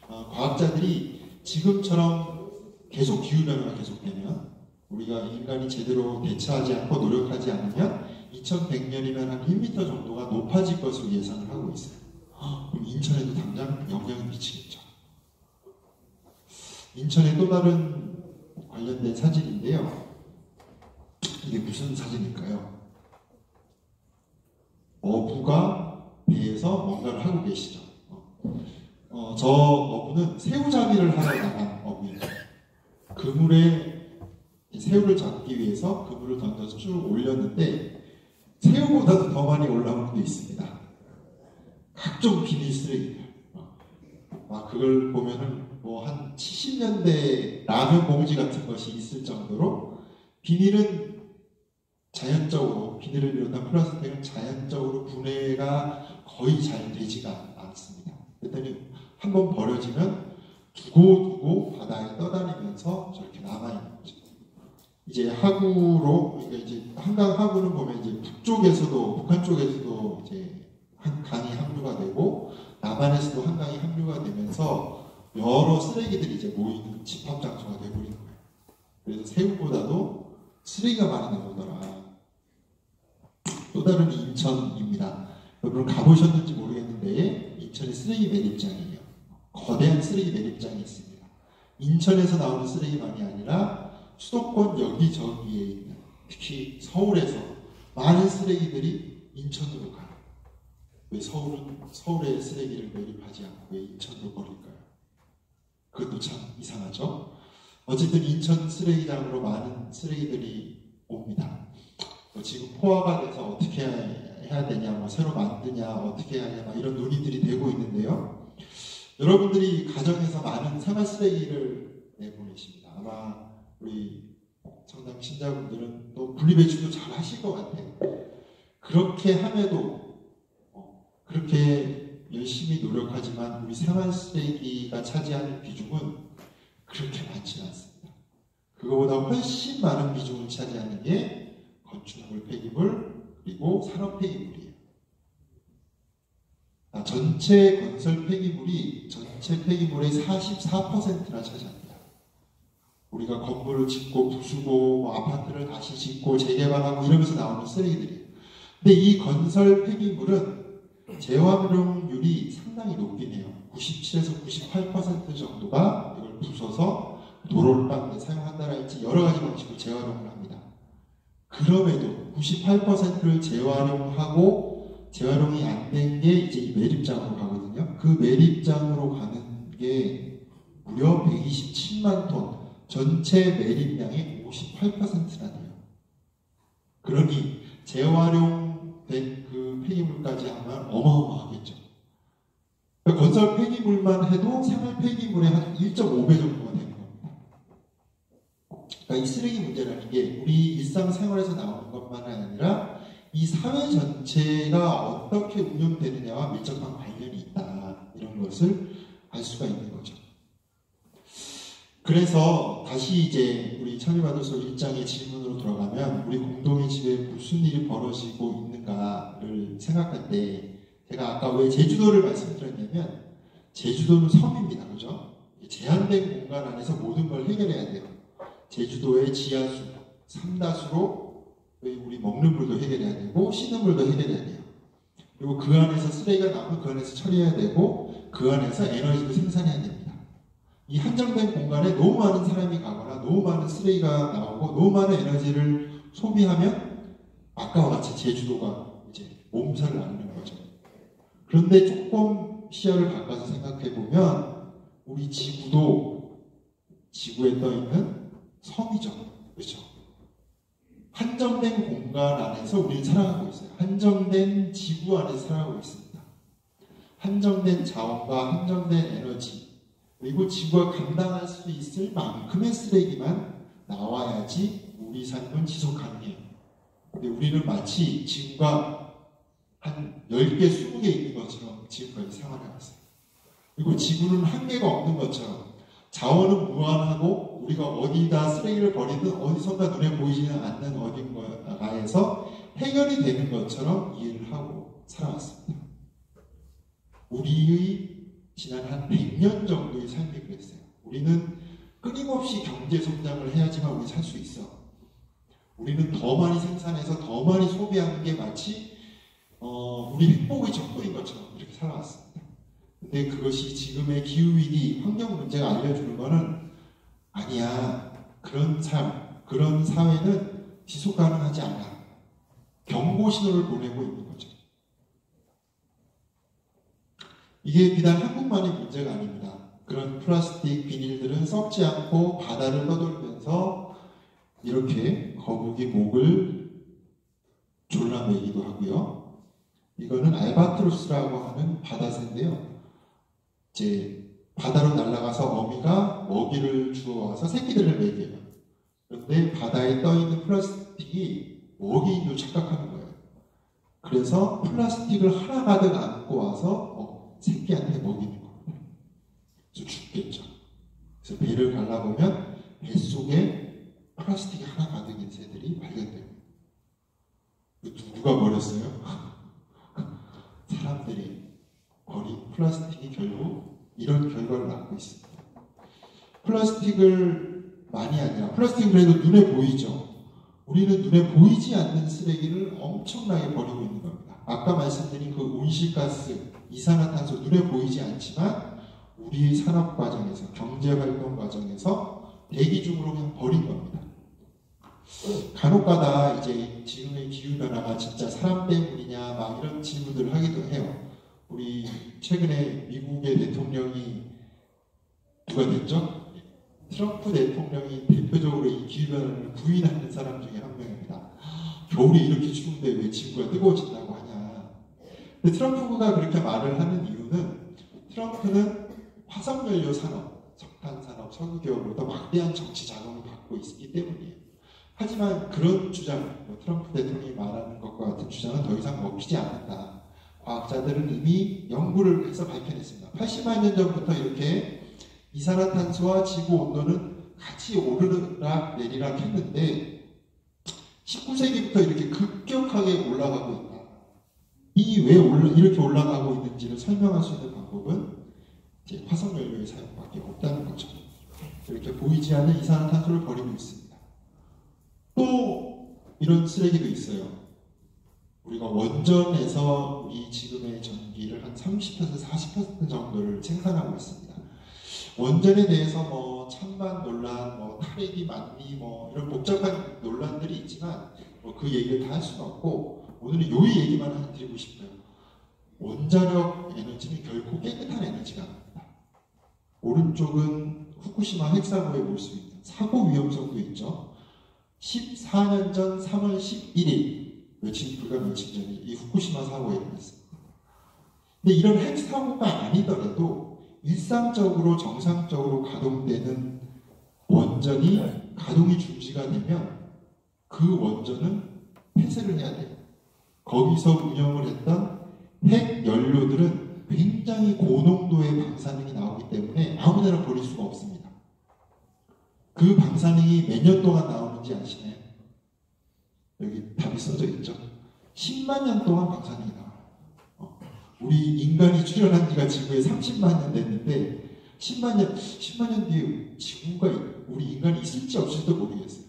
과학자들이 지금처럼 계속 기후변화가 계속되면 우리가 인간이 제대로 대처하지 않고 노력하지 않으면 2100년이면 한 1m 정도가 높아질 것으로 예상을 하고 있어요. 그럼 인천에도 당장 영향을 미치겠죠. 인천의 또 다른 관련된 사진인데요. 이게 무슨 사진일까요? 어부가 배에서 뭔가를 하고 계시죠. 저 어부는 새우잡이를 하러 나간 어부예요. 그물에 새우를 잡기 위해서 그물을 던져서 쭉 올렸는데 새우보다도 더 많이 올라온 게 있습니다. 각종 비닐 쓰레기들. 그걸 보면은 뭐 한 70년대 라면 봉지 같은 것이 있을 정도로 비닐은 자연적으로, 비닐을 비롯한 플라스틱은 자연적으로 분해가 거의 잘 되지가 않습니다. 그랬더니 한번 버려지면 두고 바다에 떠다니면서 저렇게 남아있는 거죠. 이제 하구로, 이제 한강 하구는 보면 이제 북쪽에서도, 북한 쪽에서도 이제 강이 합류가 되고, 남한에서도 한강이 합류가 되면서 여러 쓰레기들이 이제 모이는 집합 장소가 되어버리는 거예요. 그래서 새우보다도 쓰레기가 많이 나오더라. 또 다른 인천입니다. 여러분 가보셨는지 모르겠는데 인천에 쓰레기 매립장이에요. 거대한 쓰레기 매립장이 있습니다. 인천에서 나오는 쓰레기만이 아니라 수도권 여기저기에 있는, 특히 서울에서 많은 쓰레기들이 인천으로 가요. 왜 서울에 쓰레기를 매립하지 않고 왜 인천으로 버릴까요? 그것도 참 이상하죠. 어쨌든 인천 쓰레기장으로 많은 쓰레기들이 옵니다. 지금 포화가 돼서 어떻게 해야 되냐, 새로 만드냐, 어떻게 하냐, 이런 논의들이 되고 있는데요. 여러분들이 가정에서 많은 생활 쓰레기를 내보내십니다. 아마 우리 청담 신자분들은 또 분리배출도 잘 하실 것 같아요. 그렇게 함에도 그렇게 열심히 노력하지만 우리 생활 쓰레기가 차지하는 비중은 그렇게 많지는 않습니다. 그거보다 훨씬 많은 비중을 차지하는 게 건축물 폐기물 그리고 산업 폐기물이에요. 전체 건설 폐기물이 전체 폐기물의 44%나 차지합니다. 우리가 건물을 짓고 부수고 아파트를 다시 짓고 재개발하고 이러면서 나오는 쓰레기들이에요. 근데 이 건설 폐기물은 재활용률이 상당히 높긴 해요. 97에서 98% 정도가 이걸 부숴서 도로를 닦는 데 사용한다랄지 여러 가지 방식으로 재활용을 합니다. 그럼에도 98%를 재활용하고 재활용이 안 된 게 이제 이 매립장으로 가거든요. 그 매립장으로 가는 게 무려 127만 톤, 전체 매립량의 58%나 돼요. 그러니 재활용된 그 폐기물까지 하면 어마어마하겠죠. 건설 폐기물만 해도 생활 폐기물의 한 1.5배 정도가 되는 겁니다. 그러니까 이 쓰레기 문제라는 게 우리 일상생활에서 나오는 것만 아니라 이 사회 전체가 어떻게 운영되느냐와 밀접한 관련이 있다. 이런 것을 알 수가 있는 거죠. 그래서 다시 이제 우리 참여받아서 1장의 질문으로 돌아가면 우리 공동의 집에 무슨 일이 벌어지고 있는가를 생각할 때 제가 아까 왜 제주도를 말씀드렸냐면 제주도는 섬입니다. 그죠? 제한된 공간 안에서 모든 걸 해결해야 돼요. 제주도의 지하수, 삼다수로 우리 먹는 물도 해결해야 되고 씻는 물도 해결해야 돼요. 그리고 그 안에서 쓰레기가 나오면 그 안에서 처리해야 되고 그 안에서 에너지도 생산해야 됩니다. 이 한정된 공간에 너무 많은 사람이 가거나 너무 많은 쓰레기가 나오고 너무 많은 에너지를 소비하면 아까와 같이 제주도가 이제 몸살을 앓는 거죠. 그런데 조금 시야를 바꿔서 생각해 보면 우리 지구도 지구에 떠 있는 섬이죠. 그렇죠? 한정된 공간 안에서 우리는 살아가고 있어요. 한정된 지구 안에서 살아가고 있습니다. 한정된 자원과 한정된 에너지, 그리고 지구가 감당할 수 있을 만큼의 쓰레기만 나와야지 우리 삶은 지속 가능해요. 근데 우리는 마치 지구가 한 10개, 20개 있는 것처럼 지금까지 생활해왔어요. 그리고 지구는 한계가 없는 것처럼 자원은 무한하고 우리가 어디다 쓰레기를 버리든 어디선가 눈에 보이지는 않는 어딘가에서 해결이 되는 것처럼 이해를 하고 살아왔습니다. 우리의 지난 한 100년 정도의 삶이 그랬어요. 우리는 끊임없이 경제 성장을 해야지만 우리 살 수 있어. 우리는 더 많이 생산해서 더 많이 소비하는 게 마치 우리 행복의 전부인 것처럼 이렇게 살아왔습니다. 근데 그것이 지금의 기후위기, 환경 문제가 알려주는 거는 아니야. 그런 삶, 그런 사회는 지속 가능하지 않아. 경고 신호를 보내고 있는 거죠. 이게 비단 한국만의 문제가 아닙니다. 그런 플라스틱 비닐들은 썩지 않고 바다를 떠돌면서 이렇게 거북이 목을 졸라매기도 하고요. 이거는 알바트로스라고 하는 바다새인데요. 이제 바다로 날아가서 어미가 먹이를 주워와서 새끼들을 먹여요. 그런데 바다에 떠있는 플라스틱이 먹이인 줄 착각하는 거예요. 그래서 플라스틱을 하나 가득 안고 와서 새끼한테 먹이는 거예요. 그래서 죽겠죠. 그래서 배를 갈라보면 뱃속에 플라스틱이 하나 가득인 새들이 발견돼요. 누가 버렸어요? 사람들이 버린 플라스틱이 결국 이런 결과를 낳고 있습니다. 플라스틱을 많이 아니라 플라스틱은 그래도 눈에 보이죠. 우리는 눈에 보이지 않는 쓰레기를 엄청나게 버리고 있는 겁니다. 아까 말씀드린 그 온실가스, 이산화탄소 눈에 보이지 않지만 우리 산업 과정에서, 경제활동 과정에서 대기 중으로 그냥 버린 겁니다. 간혹가다 이제 지금의 기후변화가 진짜 사람 때문이냐 막 이런 질문들을 하기도 해요. 우리 최근에 미국의 대통령이 누가 됐죠? 트럼프 대통령이 대표적으로 이 기후변화를 부인하는 사람 중에 한 명입니다. 겨울이 이렇게 추운데 왜 지구가 뜨거워진다고 하냐. 근데 트럼프가 그렇게 말을 하는 이유는 트럼프는 화석연료 산업, 석탄 산업, 석유기업으로부터 막대한 정치 자금을 받고 있기 때문이에요. 하지만 그런 주장, 트럼프 대통령이 말하는 것과 같은 주장은 더 이상 먹히지 않는다. 과학자들은 이미 연구를 해서 밝혀냈습니다. 80만 년 전부터 이렇게 이산화탄소와 지구 온도는 같이 오르락 내리락 했는데 19세기부터 이렇게 급격하게 올라가고 있다. 이 왜 이렇게 올라가고 있는지를 설명할 수 있는 방법은 이제 화석연료의 사용밖에 없다는 거죠. 이렇게 보이지 않는 이산화탄소를 버리고 있습니다. 또 이런 쓰레기도 있어요. 우리가 원전에서 우리 지금의 전기를 한 30% 40% 정도를 생산하고 있습니다. 원전에 대해서 찬반 논란, 탈핵이 맞니, 이런 복잡한 논란들이 있지만 그 얘기를 다 할 수는 없고 오늘은 요 얘기만 드리고 싶어요. 원자력 에너지는 결코 깨끗한 에너지가 아닙니다. 오른쪽은 후쿠시마 핵사고의 모습입니다. 사고 위험성도 있죠. 14년 전 3월 11일 불과 며칠 전에 이 후쿠시마 사고가 일어났습니다. 근데 이런 핵사고가 아니더라도 일상적으로 정상적으로 가동되는 원전이 가동이 중지가 되면 그 원전은 폐쇄를 해야 돼요. 거기서 운영을 했던 핵연료들은 굉장히 고농도의 방사능이 나오기 때문에 아무데나 버릴 수가 없습니다. 그 방사능이 몇 년 동안 나오는지 아시나요? 여기 답이 써져 있죠. 10만 년 동안 방사능이 나와요. 우리 인간이 출현한 지가 지구에 30만 년 됐는데 10만 년 뒤에 지구가 우리 인간이 있을지 없을지도 모르겠어요.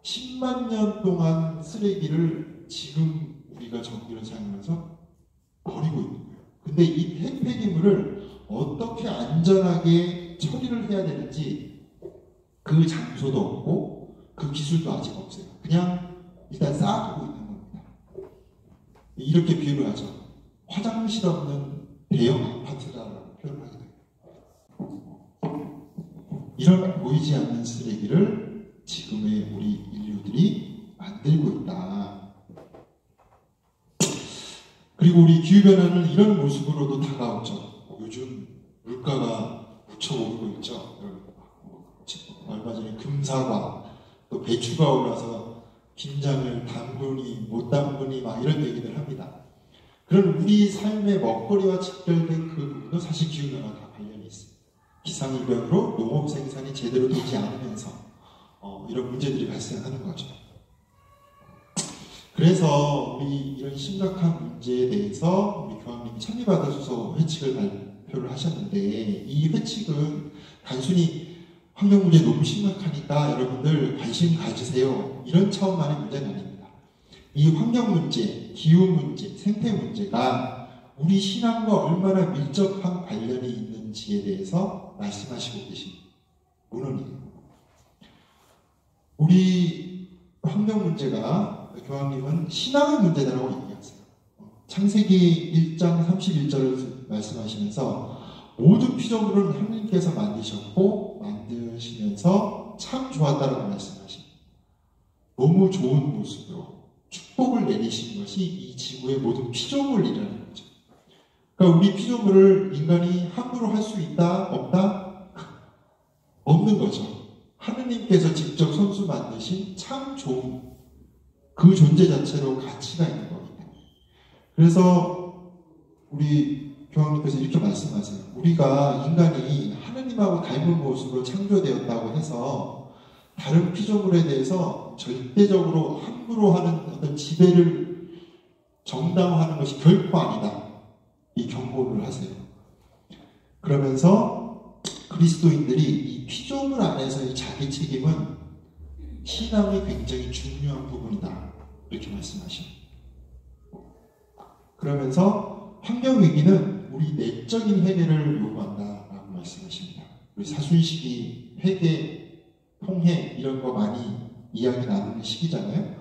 10만 년 동안 쓰레기를 지금 우리가 전기를 사용하면서 버리고 있는 거예요. 근데 이 핵폐기물을 어떻게 안전하게 처리를 해야 되는지 그 장소도 없고 그 기술도 아직 없어요. 그냥 그냥 일단 쌓아두고 있는 겁니다. 이렇게 비유를 하죠. 화장실 없는 대형 아파트라고 표현하게 돼요. 이런 보이지 않는 쓰레기를 지금의 우리 인류들이 만들고 있다. 그리고 우리 기후변화는 이런 모습으로도 다가오죠. 요즘 물가가 무척 오르고 있죠. 얼마 전에 금사과, 또 배추가 올라서 김장을 담그니 못 담그니 막 이런 얘기를 합니다. 그런 우리 삶의 먹거리와 직결된 그 부분도 사실 기후변화가 관련이 있습니다. 기상이변으로 농업 생산이 제대로 되지 않으면서 이런 문제들이 발생하는 거죠. 그래서 우리 이런 심각한 문제에 대해서 우리 교황님이 찬미받으셔서 회칙을 발표를 하셨는데, 이 회칙은 단순히 환경 문제 너무 심각하니까 여러분들 관심 가지세요, 이런 차원만의 문제는 아닙니다. 이 환경 문제, 기후 문제, 생태 문제가 우리 신앙과 얼마나 밀접한 관련이 있는지에 대해서 말씀하시고 계신 문헌이에요. 우리 환경 문제가 교황님은 신앙의 문제다라고 얘기하세요. 창세기 1장 31절을 말씀하시면서 모든 피조물은 하나님께서 만드셨고 만드시면서 참 좋았다라고 말씀하십니다. 너무 좋은 모습으로 축복을 내리신 것이 이 지구의 모든 피조물이라는 거죠. 그러니까 우리 피조물을 인간이 함부로 할 수 있다? 없다? 없는 거죠. 하느님께서 직접 손수 만드신 참 좋은 그 존재 자체로 가치가 있는 겁니다. 그래서 우리 교황님께서 이렇게 말씀하세요. 우리가 인간이 하느님하고 닮은 모습으로 창조되었다고 해서 다른 피조물에 대해서 절대적으로 함부로 하는 어떤 지배를 정당화하는 것이 결코 아니다, 이 경고를 하세요. 그러면서 그리스도인들이 이 피조물 안에서의 자기 책임은 신앙이 굉장히 중요한 부분이다, 이렇게 말씀하십니다. 그러면서 환경위기는 우리 내적인 회개를 요구한다라고 말씀하십니다. 우리 사순식이 회개, 통회 이런 거 많이 이야기 나누는 시기잖아요.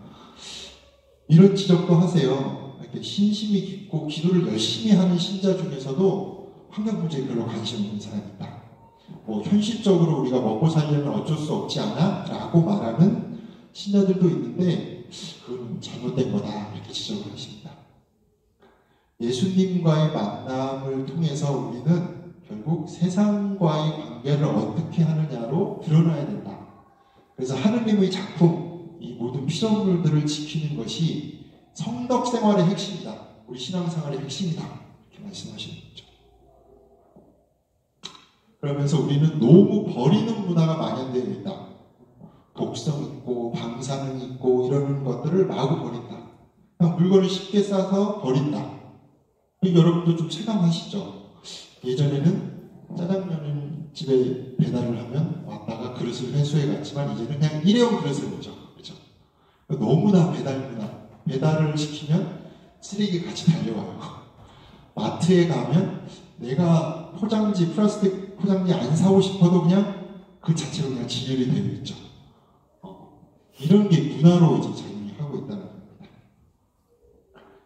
이런 지적도 하세요. 이렇게 신심이 깊고 기도를 열심히 하는 신자 중에서도 환경 문제에 별로 관심 없는 사람이 있다. 현실적으로 우리가 먹고 살려면 어쩔 수 없지 않아? 라고 말하는 신자들도 있는데 그건 잘못된 거다, 이렇게 지적을 하십니다. 예수님과의 만남을 통해서 우리는 결국 세상과의 관계를 어떻게 하느냐로 드러나야 된다. 그래서 하느님의 작품, 이 모든 피조물들을 지키는 것이 성덕 생활의 핵심이다, 우리 신앙생활의 핵심이다, 이렇게 말씀하시는 거죠. 그러면서 우리는 너무 버리는 문화가 만연되어 있다. 독성 있고 방사능 있고 이런 것들을 마구 버린다. 그냥 물건을 쉽게 싸서 버린다. 여러분도 좀 체감하시죠? 예전에는 짜장면을 집에 배달을 하면 왔다가 그릇을 회수해 갔지만 이제는 그냥 일회용 그릇을 오죠. 그렇죠? 너무나 배달 문화. 배달을 시키면 쓰레기 같이 달려와요. 마트에 가면 내가 포장지, 플라스틱 포장지 안 사고 싶어도 그냥 그 자체로 그냥 진열이 되어 있죠. 이런 게 문화로 이제 작용하고 있다는 겁니다.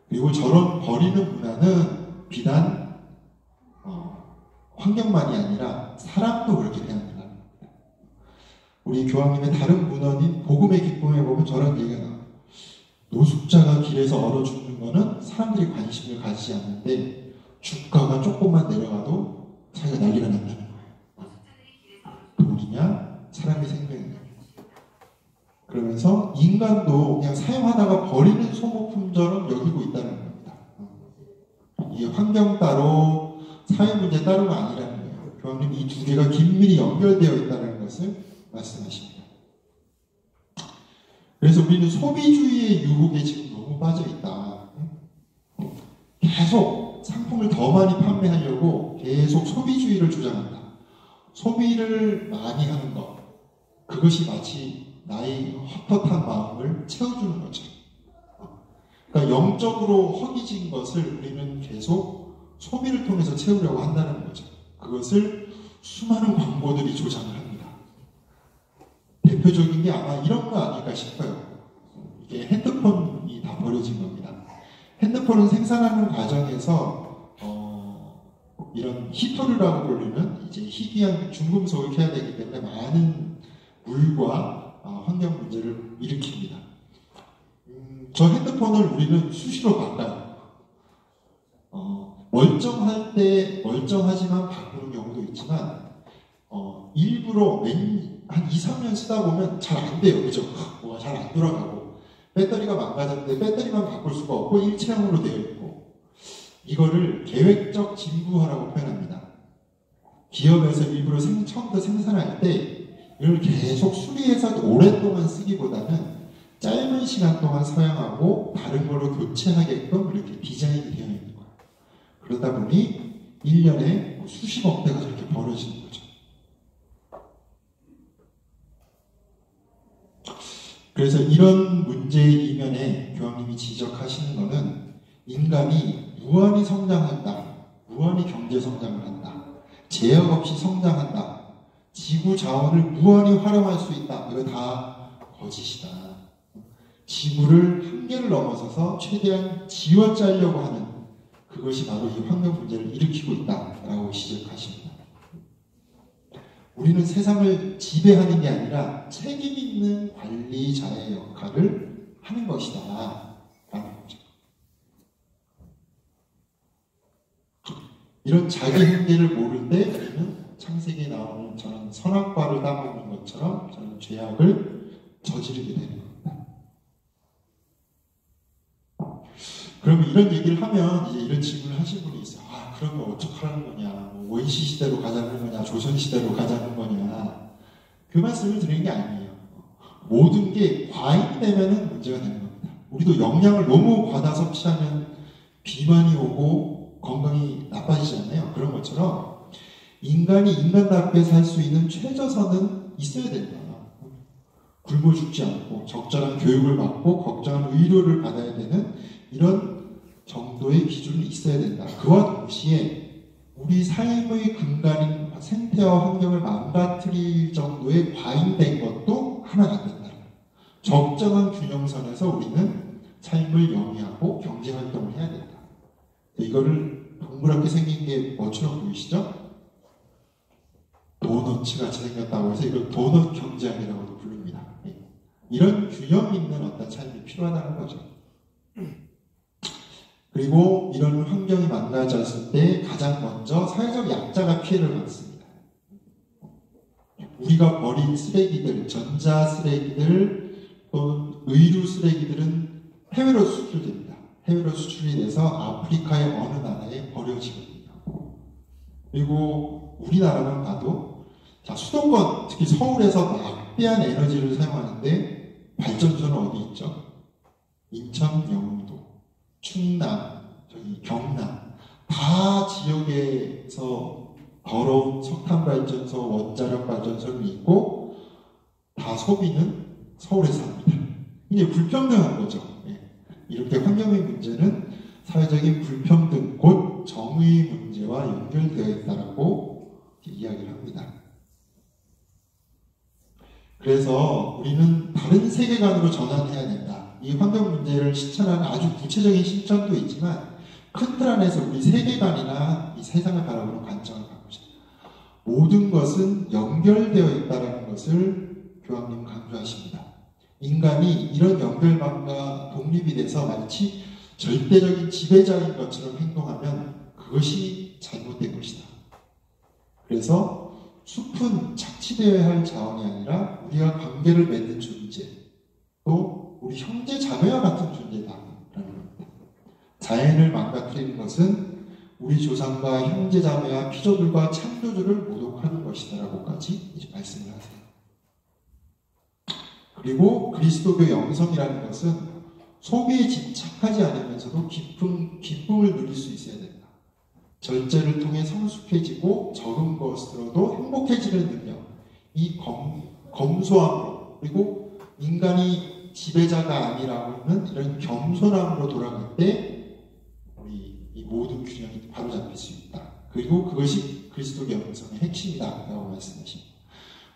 그리고 저런 버리는 문화는 비단 환경만이 아니라 사람도 그렇게 대한다는 겁니다. 우리 교황님의 다른 문헌인 복음의 기쁨에 보면 저런 얘기가 나와요. 노숙자가 길에서 얼어 죽는 거는 사람들이 관심을 가지지 않는데 주가가 조금만 내려가도 자기가 난리가 난다는 거예요. 돈이냐 사람의 생명이냐. 그러면서 인간도 그냥 사용하다가 버리는 소모품처럼 여기고 있다는 겁니다. 이게 환경 따로 사회 문제 따로가 아니라는 거예요. 교황님이 이 두 개가 긴밀히 연결되어 있다는 것을 말씀하십니다. 그래서 우리는 소비주의의 유혹에 지금 너무 빠져있다. 계속 상품을 더 많이 판매하려고 계속 소비주의를 주장한다. 소비를 많이 하는 것, 그것이 마치 나의 헛헛한 마음을 채워주는 거죠. 그러니까 영적으로 허기진 것을 우리는 계속 소비를 통해서 채우려고 한다는 거죠. 그것을 수많은 광고들이 조장을 합니다. 대표적인 게 아마 이런 거 아닐까 싶어요. 생산하는 과정에서 이런 히토류라고 불리는 이제 희귀한 중금속을 캐야 되기 때문에 많은 물과 환경 문제를 일으킵니다. 저 핸드폰을 우리는 수시로 바꿔요. 멀쩡할 때 멀쩡하지만 바꾸는 경우도 있지만 일부러 한 2, 3년 쓰다 보면 잘 안 돼요. 그죠? 뭐가 잘 안 돌아가고 배터리가 망가졌는데 배터리만 바꿀 수가 없고 일체형으로 되어 있고 이거를 계획적 진부화라고 표현합니다. 기업에서 일부러 처음부터 생산할 때 이걸 계속 수리해서 오랫동안 쓰기보다는 짧은 시간 동안 사용하고 다른 걸로 교체하게끔 이렇게 디자인이 되어 있는 거예요. 그러다 보니 1년에 수십억 대가 저렇게 벌어지는 거죠. 그래서 이런 문제의 이면에 교황님이 지적하시는 것은 인간이 무한히 성장한다. 무한히 경제 성장을 한다. 제약 없이 성장한다. 지구 자원을 무한히 활용할 수 있다. 이거 다 거짓이다. 지구를 한계를 넘어서서 최대한 지워짜려고 하는 그것이 바로 이 환경 문제를 일으키고 있다라고 지적하십니다. 우리는 세상을 지배하는 게 아니라 책임 있는 관리자의 역할을 하는 것이다 라는 거죠. 이런 자기 한계를 모를 때 우리는 창세기에 나오는 저는 선악과를 따먹는 것처럼 저는 죄악을 저지르게 되는 겁니다. 그러면 이런 얘기를 하면 이제 이런 질문을 하신 분이 있어요. 그러면 어떡하라는 거냐? 원시 시대로 가자는 거냐? 조선 시대로 가자는 거냐? 그 말씀을 드리는 게 아니에요. 모든 게 과잉되면은 문제가 되는 겁니다. 우리도 영양을 너무 과다 섭취하면 비만이 오고 건강이 나빠지잖아요. 그런 것처럼 인간이 인간답게 살 수 있는 최저선은 있어야 된다. 굶어 죽지 않고 적절한 교육을 받고 적절한 의료를 받아야 되는 이런 정도의 기준이 있어야 된다. 그와 동시에 우리 삶의 근간인 생태와 환경을 망가뜨릴 정도의 과잉된 것도 하면 안 된다. 적정한 균형선에서 우리는 삶을 영위하고 경제활동을 해야 된다. 이거를 동그랗게 생긴 게 뭐처럼 보이시죠? 도너츠 같이 생겼다고 해서 이걸 도넛 경제학이라고도 부릅니다. 이런 균형 있는 어떤 삶이 필요하다는 거죠. 그리고 이런 환경이 망가졌을 때 가장 먼저 사회적 약자가 피해를 받습니다. 우리가 버린 쓰레기들, 전자 쓰레기들 또는 의류 쓰레기들은 해외로 수출됩니다. 해외로 수출이 돼서 아프리카의 어느 나라에 버려지거든요. 그리고 우리나라만 봐도 자, 수도권, 특히 서울에서 막대한 에너지를 사용하는데 발전소는 어디 있죠? 인천, 영흥도, 충남, 경남 다 지역에서 더러운 석탄발전소, 원자력발전소를 있고 다 소비는 서울에서 합니다. 이게 불평등한 거죠. 이렇게 환경의 문제는 사회적인 불평등, 곧 정의 문제와 연결되어 있다고 이야기를 합니다. 그래서 우리는 다른 세계관으로 전환해야 된다. 이 환경 문제를 실천하는 아주 구체적인 실천도 있지만 큰 틀 안에서 우리 세계관이나 이 세상을 바라보는 관점을 바꾸자. 모든 것은 연결되어 있다는 것을 교황님 강조하십니다. 인간이 이런 연결망과 독립이 돼서 마치 절대적인 지배자인 것처럼 행동하면 그것이 잘못된 것이다. 그래서 숲은 착취되어야 할 자원이 아니라 우리가 관계를 맺는 존재, 또 우리 형제 자매와 같은 존재다라는 겁니다. 자연을 망가뜨리는 것은 우리 조상과 형제 자매와 피조들과 창조주를 모독하는 것이다라고까지 이제 말씀을 하세요. 그리고 그리스도교 영성이라는 것은 소비에 집착하지 않으면서도 기쁨을 누릴 수 있어야 된다. 절제를 통해 성숙해지고 적은 것으로도 행복해지는 능력, 이 검소함으로, 그리고 인간이 지배자가 아니라고는 이런 겸손함으로 돌아갈 때 우리 이 모든 균형이 바로잡힐 수 있다. 그리고 그것이 그리스도교 영성의 핵심이다 라고 말씀하십니다.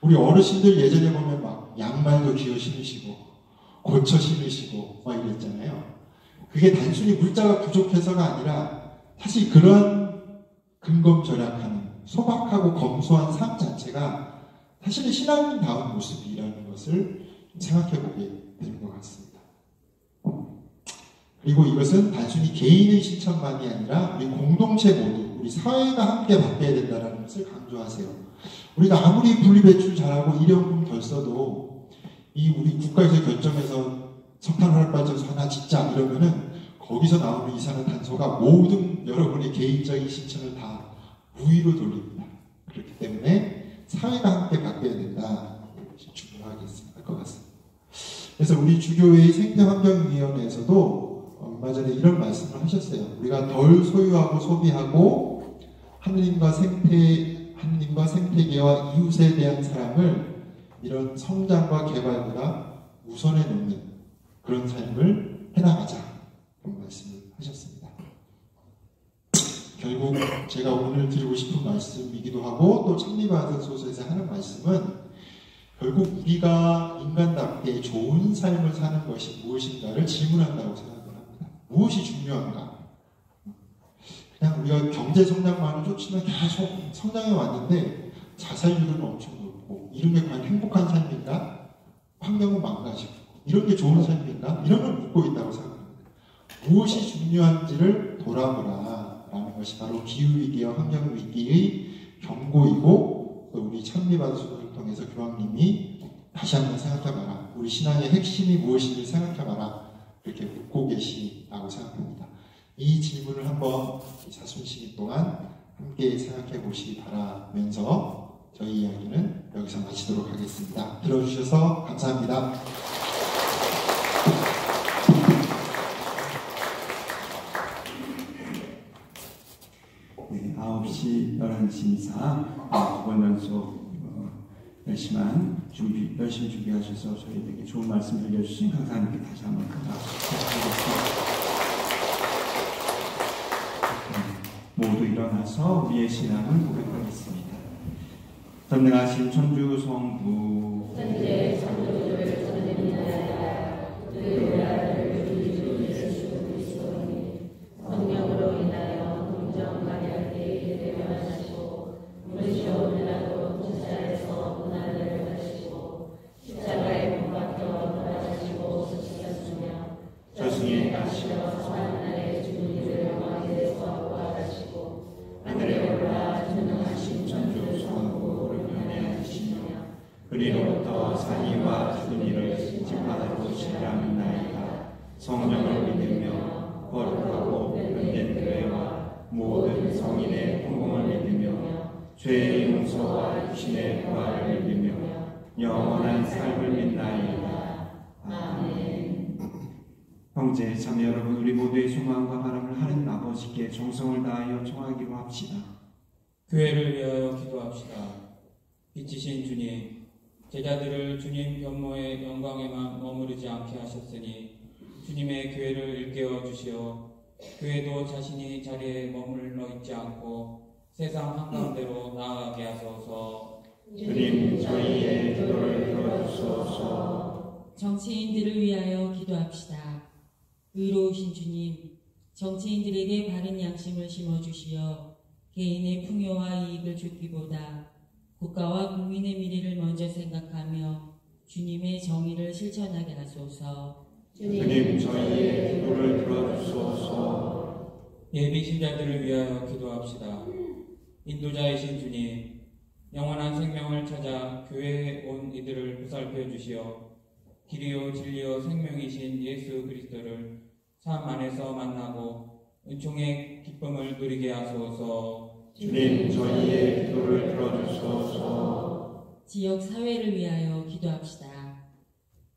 우리 어르신들 예전에 보면 막 양말도 기어 신으시고 고쳐 신으시고 막 이랬잖아요. 그게 단순히 물자가 부족해서가 아니라 사실 그런 근검절약하는 소박하고 검소한 삶 자체가 사실은 신앙인다운 모습이라는 것을 생각해보게 되는 것 같습니다. 그리고 이것은 단순히 개인의 실천만이 아니라 우리 공동체 모두, 우리 사회가 함께 바뀌어야 된다는 것을 강조하세요. 우리가 아무리 분리배출 잘하고 일회용품 덜 써도 이 우리 국가에서 결정해서 석탄화력발전소 하나 짓자 이러면은 거기서 나오는 이산화탄소가 모든 여러분의 개인적인 실천을 다 무위로 돌립니다. 그렇기 때문에 사회가 함께 바뀌어야 된다. 이것이 중요하게 할 것 같습니다. 그래서 우리 주교회의 생태환경위원회에서도 얼마 전에 이런 말씀을 하셨어요. 우리가 덜 소유하고 소비하고 하느님과 생태계와 이웃에 대한 사랑을 이런 성장과 개발보다 우선해 놓는 그런 삶을 해나가자. 그런 말씀을 하셨습니다. 결국 제가 오늘 드리고 싶은 말씀이기도 하고 또 참미받은 소서에서 하는 말씀은 결국 우리가 인간답게 좋은 삶을 사는 것이 무엇인가를 질문한다고 생각을 합니다. 무엇이 중요한가? 그냥 우리가 경제 성장만을 쫓으면 계속 성장해 왔는데 자살률은 엄청 높고 이런 게 과연 행복한 삶인가? 환경은 망가지고 이런 게 좋은 삶인가? 이런 걸 묻고 있다고 생각합니다. 무엇이 중요한지를 돌아보라 라는 것이 바로 기후위기와 환경위기의 경고이고 또 우리 찬미받은 소서를 통해서 교황님이 다시 한번 생각해봐라. 우리 신앙의 핵심이 무엇인지 생각해봐라. 그렇게 묻고 계시다고 생각합니다. 이 질문을 한번 자순시간 동안 함께 생각해 보시기 바라면서 저희 이야기는 여기서 마치도록 하겠습니다. 들어주셔서 감사합니다. 네, 9시, 11시 이상 두번 연속 열심히 준비하셔서 저희에게 좋은 말씀 들려주신 강사님께 다시 한번 감사드리겠습니다. 모두 일어나서 우리의 신앙을 고백하겠습니다. 전능하신 천주 성부 현재 성도들을 전능하여 그 아들 우리 주 예수 그리스도니 성령으로 인하여 동정 마리아께 대변하시고 문시오늘라도 천사에서 고난을 받으시고 십자가에 못 박혀 돌아가시고 susci셨으며 저승에 가시어 하늘나라의 주님을 왕에서 부활하시고 하늘에 올라 전능하신 천주 성부를 편애하시며 그리로부터 사니와 순이를 심판하러 오시리라나이다. 성령을 믿으며 거룩하고 변된 교회와 모든 성인의 공공을 믿으며 죄의 용서와 육신의 부활을 믿으며 영원한 삶을 믿나이다. 아멘. 형제 자매 여러분, 우리 모두의 소망과 바람을 하나님 아버지께 정성을 다하여 청하기로 합시다. 교회를 위하여 기도합시다. 빛이신 주님, 제자들을 주님 변모의 영광에만 머무르지 않게 하셨으니 주님의 교회를 일깨워 주시어 교회도 자신이 자리에 머물러 있지 않고 세상 한가운데로 나아가게 하소서. 주님, 저희의 기도를 들어주소서. 정치인들을 위하여 기도합시다. 의로우신 주님, 정치인들에게 바른 양심을 심어주시어 개인의 풍요와 이익을 줍기보다 국가와 국민의 미래를 먼저 생각하며 주님의 정의를 실천하게 하소서. 주님, 저희의 기도를 들어주소서. 예비 신자들을 위하여 기도합시다. 인도자이신 주님, 영원한 생명을 찾아 교회에 온 이들을 보살펴 주시어 길이요 진리요 생명이신 예수 그리스도를 삶 안에서 만나고 은총의 기쁨을 누리게 하소서. 주님, 저희의 기도를 들어주소서. 지역 사회를 위하여 기도합시다.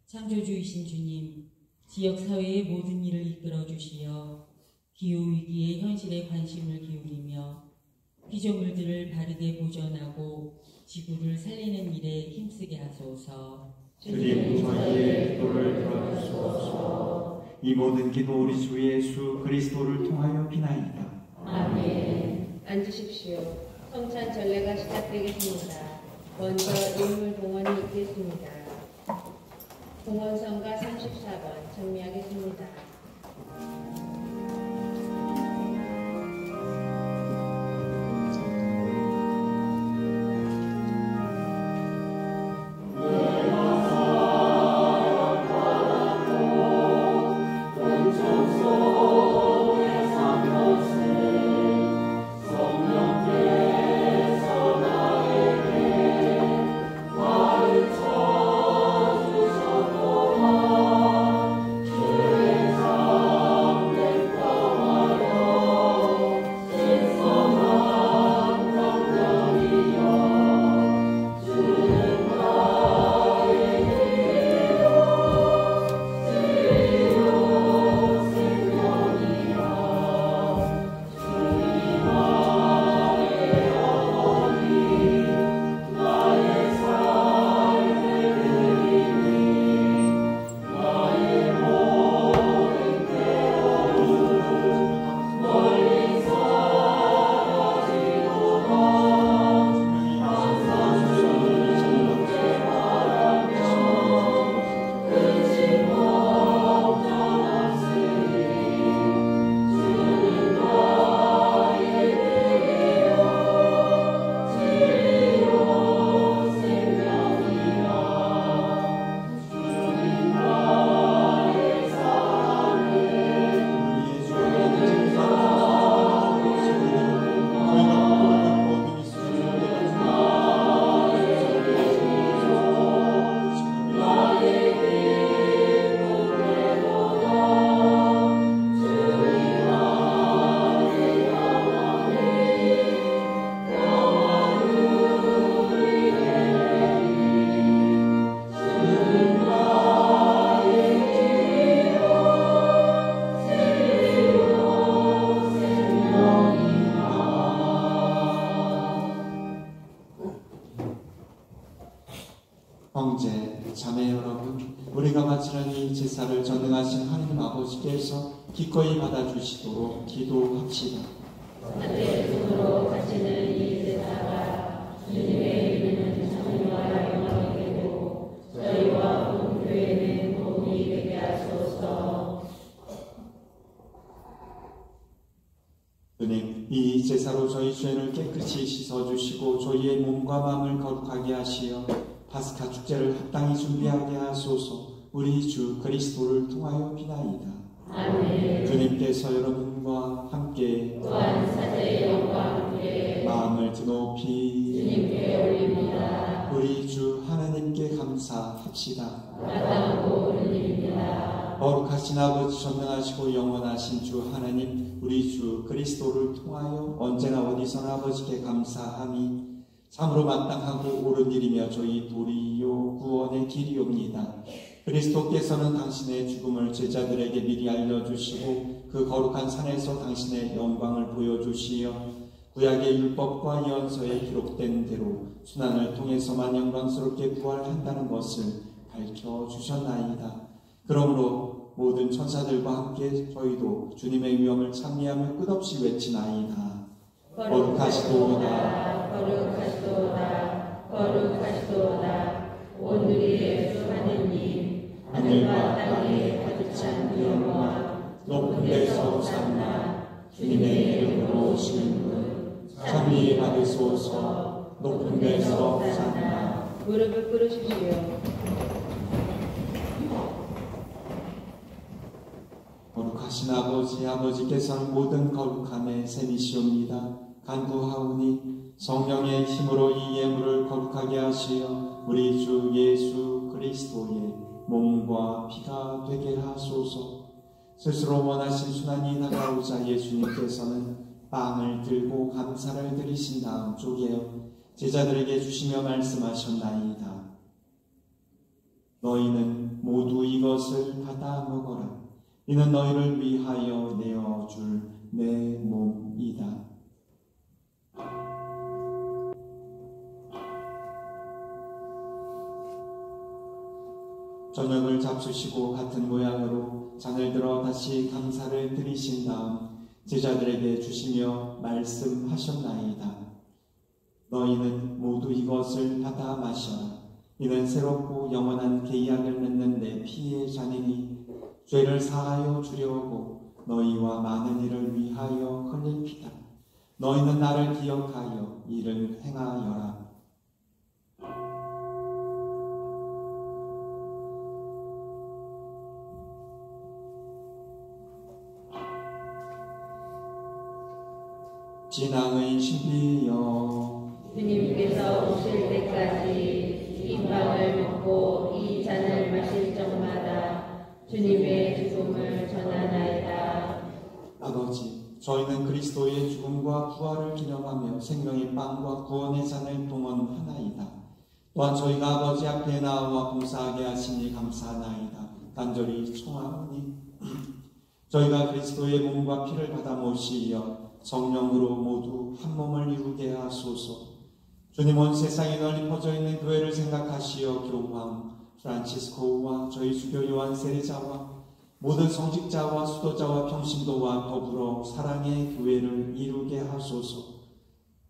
창조주이신 주님, 지역 사회의 모든 일을 이끌어 주시어 기후위기의 현실에 관심을 기울이며 피조물들을 바르게 보존하고 지구를 살리는 일에 힘쓰게 하소서. 주님, 저희의 기도를 들어주소서. 이 모든 기도 우리 주 예수 그리스도를 통하여 비나이다. 아멘. 앉으십시오. 성찬 전례가 시작되겠습니다. 먼저 인물 동원이 있겠습니다. 동원성가 34번 정리하겠습니다. 형제, 자매 여러분, 우리가 바치는 이 제사를 전능하신 하나님 아버지께서 기꺼이 받아주시도록 기도합시다. 하늘의 손으로 바치는 이 제사가 주님의 이름은 찬미와 영광이 되고 저희와 온 교회는 도움이 되게 하소서. 주님, 이 제사로 저희 죄를 깨끗이 씻어주시고 저희의 몸과 마음을 거룩하게 하시어 파스카 축제를 합당히 준비하게 하소서. 우리 주 그리스도를 통하여 비나이다. 아멘. 주님께서 여러분과 함께 또한 사제의 영과 함께 마음을 드높이 주님께 올립니다. 우리 주 하나님께 감사합시다. 마땅하고 옳은 일입니다. 거룩하신 아버지, 전능하시고 영원하신 주 하나님, 우리 주 그리스도를 통하여 언제나 어디서나 아버지께 감사함이 참으로 마땅하고 옳은 일이며 저희 도리요 구원의 길이옵니다. 그리스도께서는 당신의 죽음을 제자들에게 미리 알려주시고 그 거룩한 산에서 당신의 영광을 보여주시어 구약의 율법과 예언서에 기록된 대로 순환을 통해서만 영광스럽게 부활한다는 것을 밝혀주셨나이다. 그러므로 모든 천사들과 함께 저희도 주님의 위엄을 찬미하며 끝없이 외치나이다. 거룩하시도다, 거룩하시도다, 거룩하시도다. 오늘의 주 하느님, 하늘과 땅에 가득 찬 영광, 높은 데서 호산나. 주님의 이름으로 오시는 분, 찬미 받으소서. 높은 데서 호산나. 무릎을 꿇으십시오. 거룩하신 아버지, 아버지께서는 모든 거룩함의 셈이시옵니다. 간구하오니 성령의 힘으로 이 예물을 거룩하게 하시어 우리 주 예수 그리스도의 몸과 피가 되게 하소서. 스스로 원하신 순환이 다가오자 예수님께서는 빵을 들고 감사를 드리신 다음 쪼개어 제자들에게 주시며 말씀하셨나이다. 너희는 모두 이것을 받아 먹어라. 이는 너희를 위하여 내어줄 내 몸이다. 저녁을 잡수시고 같은 모양으로 잔을 들어 다시 감사를 드리신 다음 제자들에게 주시며 말씀하셨나이다. 너희는 모두 이것을 받아 마셔라. 이는 새롭고 영원한 계약을 맺는 내 피의 잔이니 죄를 사하여 주려고 너희와 많은 일을 위하여 걸릴피다. 너희는 나를 기억하여 이를 행하여라. 진앙의 신비여 주님께서 오실 때까지 이 빵을 먹고 이 잔을 마실 적마다 주님의 죽음을 전하나이다. 아버지, 저희는 그리스도의 죽음과 부활을 기념하며 생명의 빵과 구원의 잔을 동원하나이다. 또한 저희가 아버지 앞에 나와 봉사하게 하시니 감사하나이다. 간절히 청하오니 저희가 그리스도의 몸과 피를 받아 모시어 성령으로 모두 한 몸을 이루게 하소서. 주님, 온 세상에 널리 퍼져 있는 교회를 생각하시어 교황 프란치스코와 저희 수교 요한 세례자와 모든 성직자와 수도자와 평신도와 더불어 사랑의 교회를 이루게 하소서.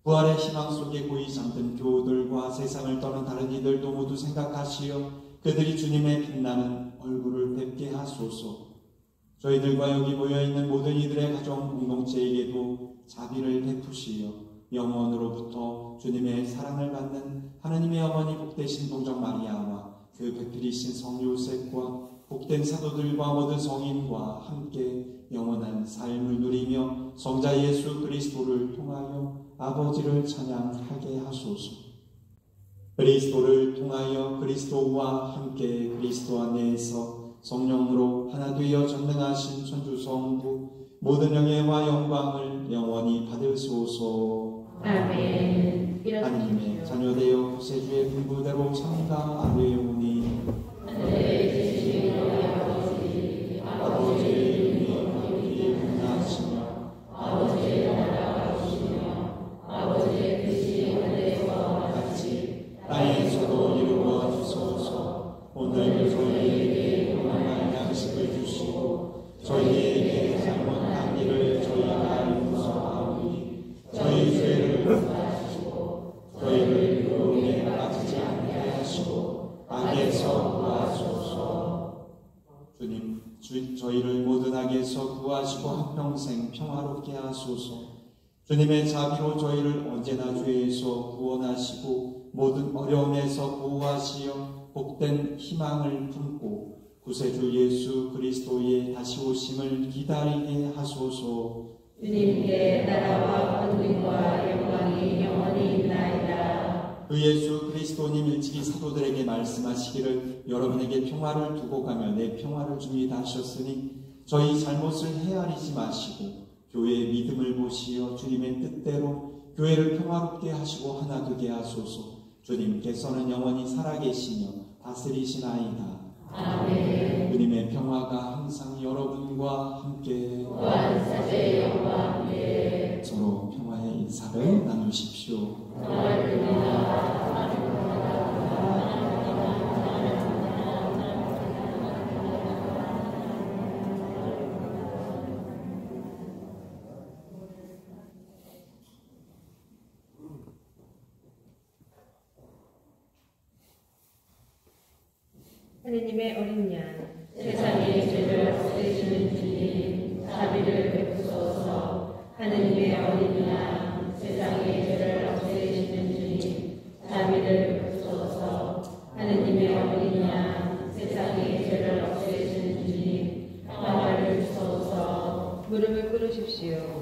부활의 희망 속에 고이 잠든 교우들과 세상을 떠난 다른 이들도 모두 생각하시어 그들이 주님의 빛나는 얼굴을 뵙게 하소서. 저희들과 여기 모여있는 모든 이들의 가정 공동체에게도 자비를 베푸시어 영원으로부터 주님의 사랑을 받는 하느님의 어머니 복되신 동정 마리아와 그 배필이신 성 요셉과 복된 사도들과 모든 성인과 함께 영원한 삶을 누리며 성자 예수 그리스도를 통하여 아버지를 찬양하게 하소서. 그리스도를 통하여 그리스도와 함께 그리스도 안에서 성령으로 하나 되어 전능하신 천주성부 모든 영예와 영광을 영원히 받으소서. 아멘. 하나님의 자녀되어 구세주의 분부대로 참가하되오니 아버지의 이름이 거룩히 빛나시며 아버지의 나라가 오시며 아버지의 뜻이 하늘에와 같이 땅에서도 이루어 주소서. 오늘 저희에게 영원한 양식을 주시고 저희에게 잘못한 일을 저희가 용서하오니 저희 죄를 용서하시고 저희를 유혹에 빠지지 않게 하시고 악에서 구하소서. 주님, 저희를 모든 악에서 구하시고 한평생 평화롭게 하소서. 주님의 자비로 저희를 언제나 죄에서 구원하시고 모든 어려움에서 보호하시어 복된 희망을 품고 구세주 예수 그리스도의 다시 오심을 기다리게 하소서. 주님께 나라와 권능과 영광이 영원히 있나이다. 그 예수 그리스도님 일찍이 사도들에게 말씀하시기를 여러분에게 평화를 두고 가며 내 평화를 줍니다 하셨으니 저희 잘못을 헤아리지 마시고 교회의 믿음을 보시어 주님의 뜻대로 교회를 평화롭게 하시고 하나 되게 하소서. 주님께서는 영원히 살아계시며 다스리시나이다. 아멘. 주님의 평화가 항상 여러분과 함께 또한 사제의 영과 함께 서로 평화의 인사를 나누십시오. 하느님의 어린 양, 세상의 죄를 없애시는 주님, 자비를 베푸소서. 하느님의 어린 양, 세상의 죄를 없애시는 주님, 자비를 베푸소서. 하느님의 어린 양, 세상의 죄를 없애시는 주님, 평화를 주소서. 무릎을 꿇으십시오.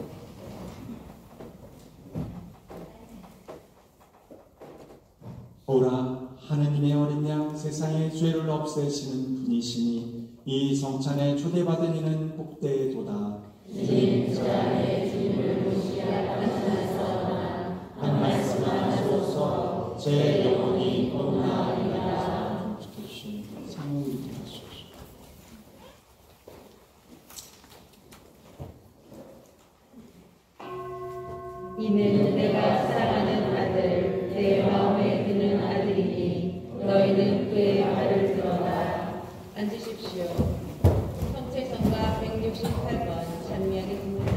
보라, 하느님의 어린 양 세상의 죄를 없애시는 분이시니 이 성찬에 초대받은 이는 복되도다. 주님, 저 안에 주님을 모시야 나타나서나 한 말씀 하소서. 제 영혼이 온나이다. 상을 이루게 하소서. 이는 내가 사랑하는 아들, 내 마음에 드는 아들이니 너희는 그의 말을 들어라. 앉으십시오. 성체성가 168번 찬미하겠습니다.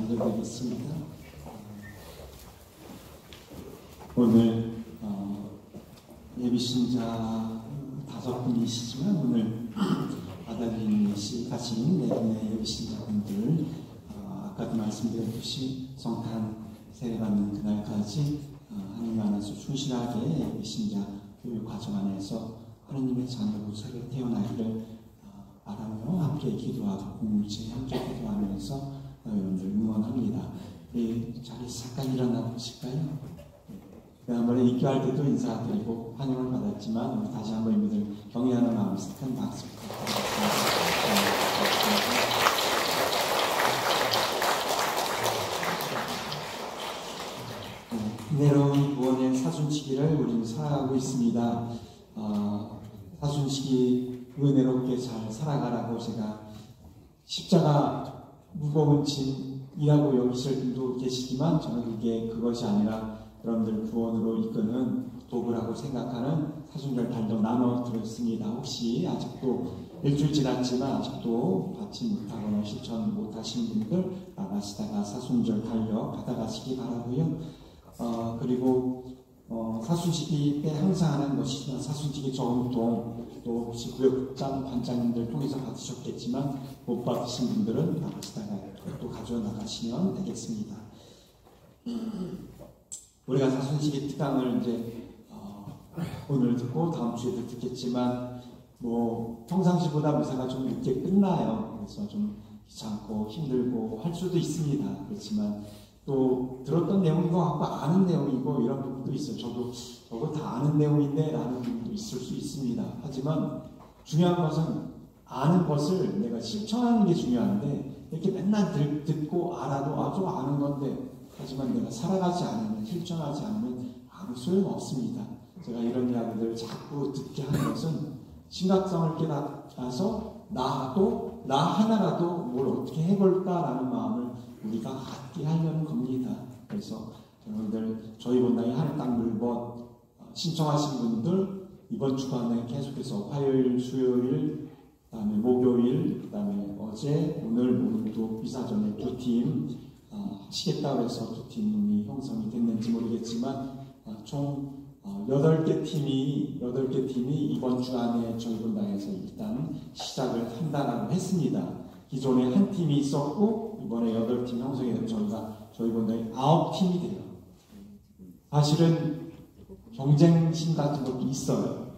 기도드리겠습니다. 오늘 예비신자 5분이시지만 오늘 받아들이시 가신 네 예비신자분들 아까도 말씀드렸듯이 성탄 세례받는 그날까지 하나님 안에서 충실하게 예비신자 교육 과정 안에서 하나님의 자녀로 새로 태어나기를 바라며 함께 기도하고 공동체 함께 기도하면서 여러분들 응원합니다. 우리 자리에서 잠깐 일어나 보실까요? 지난번에 입교할 때도 인사드리고 환영을 받았지만 우리 다시 한번 이분들 격려하는 마음에서 큰 박수 부탁드리겠습니다. 은혜로운 구원의 사순치기를 우리는 살아가고 있습니다. 사순치기 은혜롭게 잘 살아가라고 제가 십자가 무거운 짐이라고 여기실 분도 계시지만 저는 그것이 아니라 여러분들 구원으로 이끄는 도구라고 생각하는 사순절 달도 나눠드렸습니다. 혹시 아직도 일주일 지났지만 아직도 받지 못하거나 실천 못하신 분들 나가시다가 사순절 달력 받아가시기 바라고요. 그리고 사순치기 때 항상 하는 것이지만 사순치기 저금통 또 혹시 구역장 관장님들 통해서 받으셨겠지만 못 받으신 분들은 나가시다가 또 가져 나가시면 되겠습니다. 우리가 사순치기 특강을 이제 오늘 듣고 다음 주에도 듣겠지만 뭐 평상시보다 미사가 좀 늦게 끝나요. 그래서 좀 귀찮고 힘들고 할 수도 있습니다. 그렇지만 또 들었던 내용인 것 같고 아는 내용이고 이런 부분도 있어요. 저도 다 아는 내용인데 라는 부분도 있을 수 있습니다. 하지만 중요한 것은 아는 것을 내가 실천하는 게 중요한데 이렇게 맨날 듣고 알아도 아주 아는 건데 하지만 내가 살아가지 않으면 실천하지 않으면 아무 소용없습니다. 제가 이런 이야기들을 자꾸 듣게 하는 것은 심각성을 깨달아서 나 하나라도 뭘 어떻게 해볼까라는 마음을 우리가 갖게 하려는 겁니다. 그래서 여러분들 저희 본당에 하늘 땅 물번 신청하신 분들 이번 주간에 계속해서 화요일, 수요일, 그다음에 목요일, 그다음에 어제, 오늘도 미사 전에 2팀 하시겠다고 해서 2팀이 형성이 됐는지 모르겠지만 총 8개 팀이 이번 주 안에 저희 본당에서 일단 시작을 한다라고 했습니다. 기존에 한 팀이 있었고 이번에 8팀 형성이 되면 저희 본당에 9팀이 돼요. 사실은 경쟁심 같은 것도 있어요.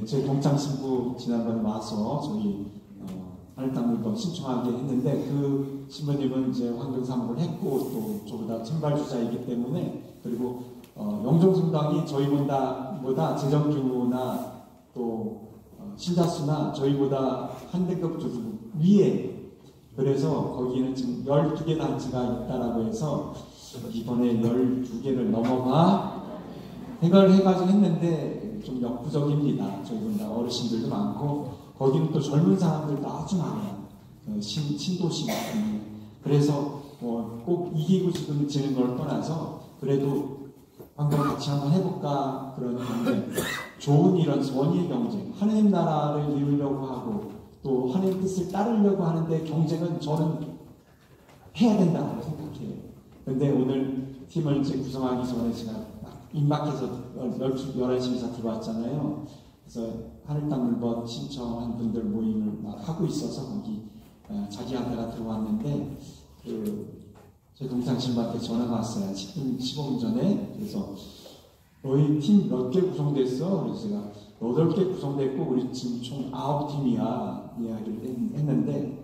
제 동창 신부 지난번에 와서 저희 하늘땅물번 신청하게 했는데 그 신부님은 이제 환경사목을 했고 또 저보다 선발주자이기 때문에 그리고 영종성당이 저희 본당보다 재정 규모나 또 신자수나 저희보다 한 등급 조금 위에 그래서 거기는 지금 12개 단체가 있다라고 해서 이번에 12개를 넘어가 생각을 해가지고 했는데 좀 역부족입니다. 저희 본당 어르신들도 많고 거기는 또 젊은 사람들도 아주 많아요. 신도시 같은 그래서 꼭 이기고 지는 걸 떠나서 그래도 방금 같이 한번 해볼까 그런 경쟁 좋은 이런 원의 경쟁 하나님 나라를 이루려고 하고 또 하나님 뜻을 따르려고 하는데 경쟁은 저는 해야 된다고 생각해요. 근데 오늘 팀을 이제 구성하기 전에 제가 임박해서 11시 미사 들어왔잖아요. 그래서 하늘 땅 물번 신청한 분들 모임을 막 하고 있어서 거기 자기한테가 들어왔는데 제 동창 신부한테 전화가 왔어요. 10분, 15분 전에. 그래서 너희 팀 몇 개 구성됐어? 그래서 제가 8개 구성됐고 우리 지금 총 9팀이야 이야기를 했는데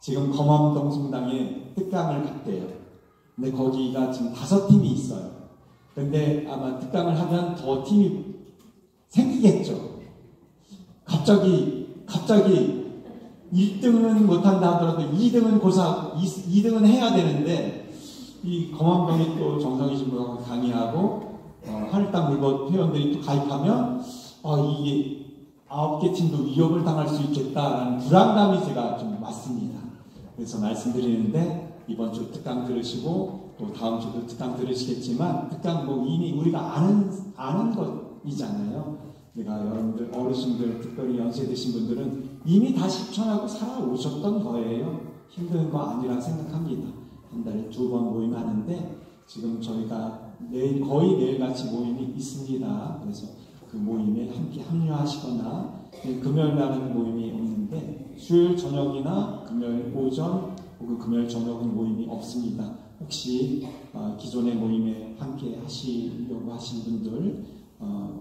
지금 검암동 성당에 특강을 갔대요. 근데 거기가 지금 5팀이 있어요. 근데 아마 특강을 하면 더 팀이 생기겠죠. 갑자기 1등은 못한다 하더라도 2등은 해야 되는데 이 검암동이 또 정성희 신부가 강의하고 하늘땅 물번 회원들이 또 가입하면 이게 9개 팀도 위협을 당할 수 있겠다라는 불안감이 제가 좀 왔습니다. 그래서 말씀드리는데 이번 주 특강 들으시고 또 다음 주도 특강 들으시겠지만 특강 뭐 이미 우리가 아는 것이잖아요. 내가 여러분들 어르신들 특별히 연세 드신 분들은 이미 다 실천하고 살아오셨던 거예요. 힘든 거 아니라 생각합니다. 한 달에 2번 모임하는데 지금 저희가 거의 매일같이 모임이 있습니다. 그래서 그 모임에 함께 합류하시거나 금요일 날은 모임이 없는데 수요일 저녁이나 금요일 오전 혹은 금요일 저녁은 모임이 없습니다. 혹시 기존의 모임에 함께 하시려고 하신 분들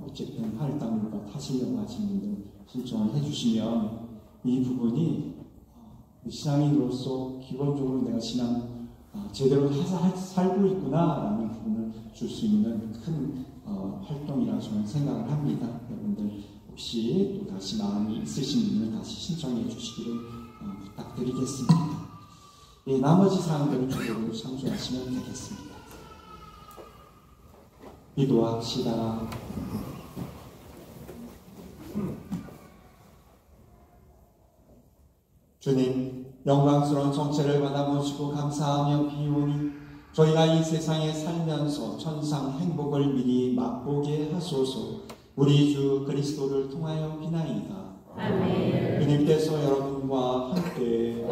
어쨌든 할당을 하시려고 하신 분들 신청을 해주시면 이 부분이 신앙인으로서 기본적으로 내가 신앙 제대로 살고 있구나라는 부분을 줄 수 있는 큰 활동이라 저는 생각을 합니다. 여러분들 혹시 또 다시 마음이 있으신 분은 다시 신청해 주시기를 부탁드리겠습니다. 나머지 사항들은 주로 참조하시면 되겠습니다. 기도합시다. 주님, 영광스러운 정체를 받아보시고 감사하며 비오니 저희가 이 세상에 살면서 천상 행복을 미리 맛보게 하소서. 우리 주 그리스도를 통하여 비나이다. 아멘. 주님께서 여러분과 함께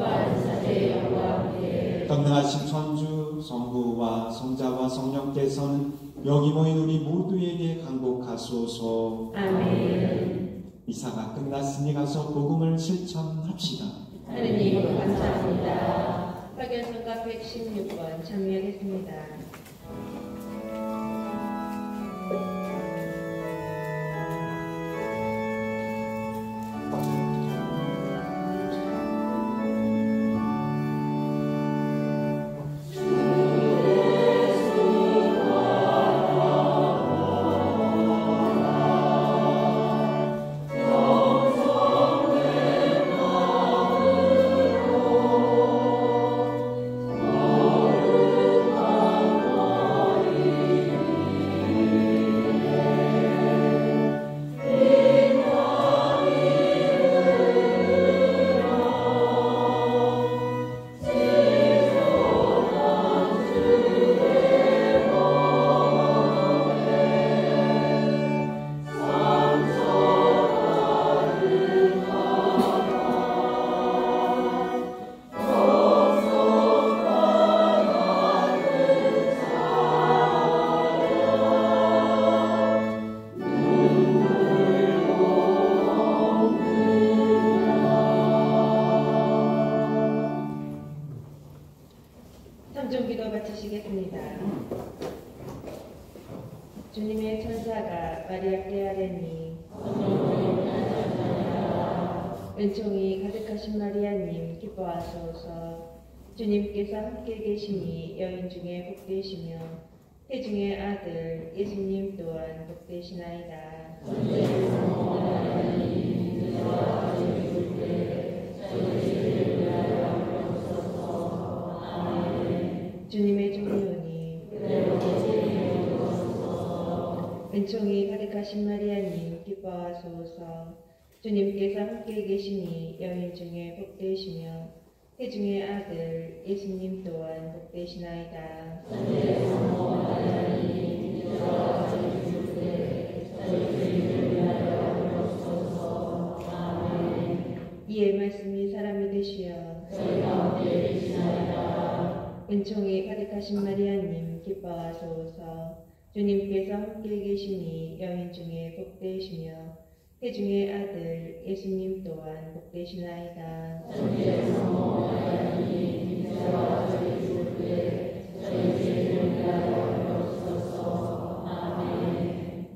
전능하신 천주 성부와 성자와 성령께서는 여기 모인 우리 모두에게 강복하소서. 아멘. 미사가 끝났으니 가서 복음을 실천합시다. 하느님 감사합니다. 파견성가 116번 참여하겠습니다. 성전기도 바치시겠습니다. 주님의 천사가 마리아께 아뢰니 은총이 가득하신 마리아님 기뻐하소서. 주님께서 함께 계시니 여인 중에 복되시며 태중의 아들 예수님 또한 복되시나이다. 주님의 종료니 은총이 가득하신 마리아님 기뻐하소서. 주님께서 함께 계시니 여인 중에 복되시며 태중의 아들 예수님 또한 복되시나이다. 이의 말씀이 사람이 되시어 은총이 가득하신 마리아님 기뻐하소서. 주님께서 함께 계시니 여인 중에 복되시며 태중의 아들 예수님 또한 복되시나이다.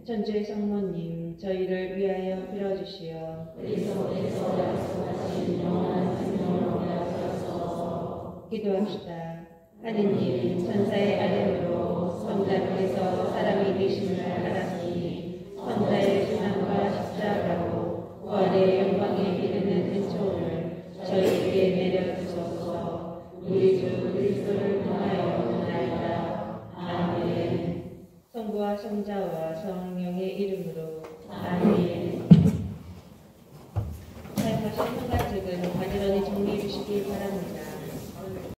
천주의 성모님 저희를 위하여 빌어주시어 기도합시다. 하느님 천사의 아뢰므로 성자께서 사람이 되심을 알았으니 성자의 신앙과 십자가로 부활의 영광에 이르는 은총을 저희에게 내려주소서. 우리 주 그리스도를 통하여 원하이다. 아멘. 성부와 성자와 성령의 이름으로 아멘. 사역하신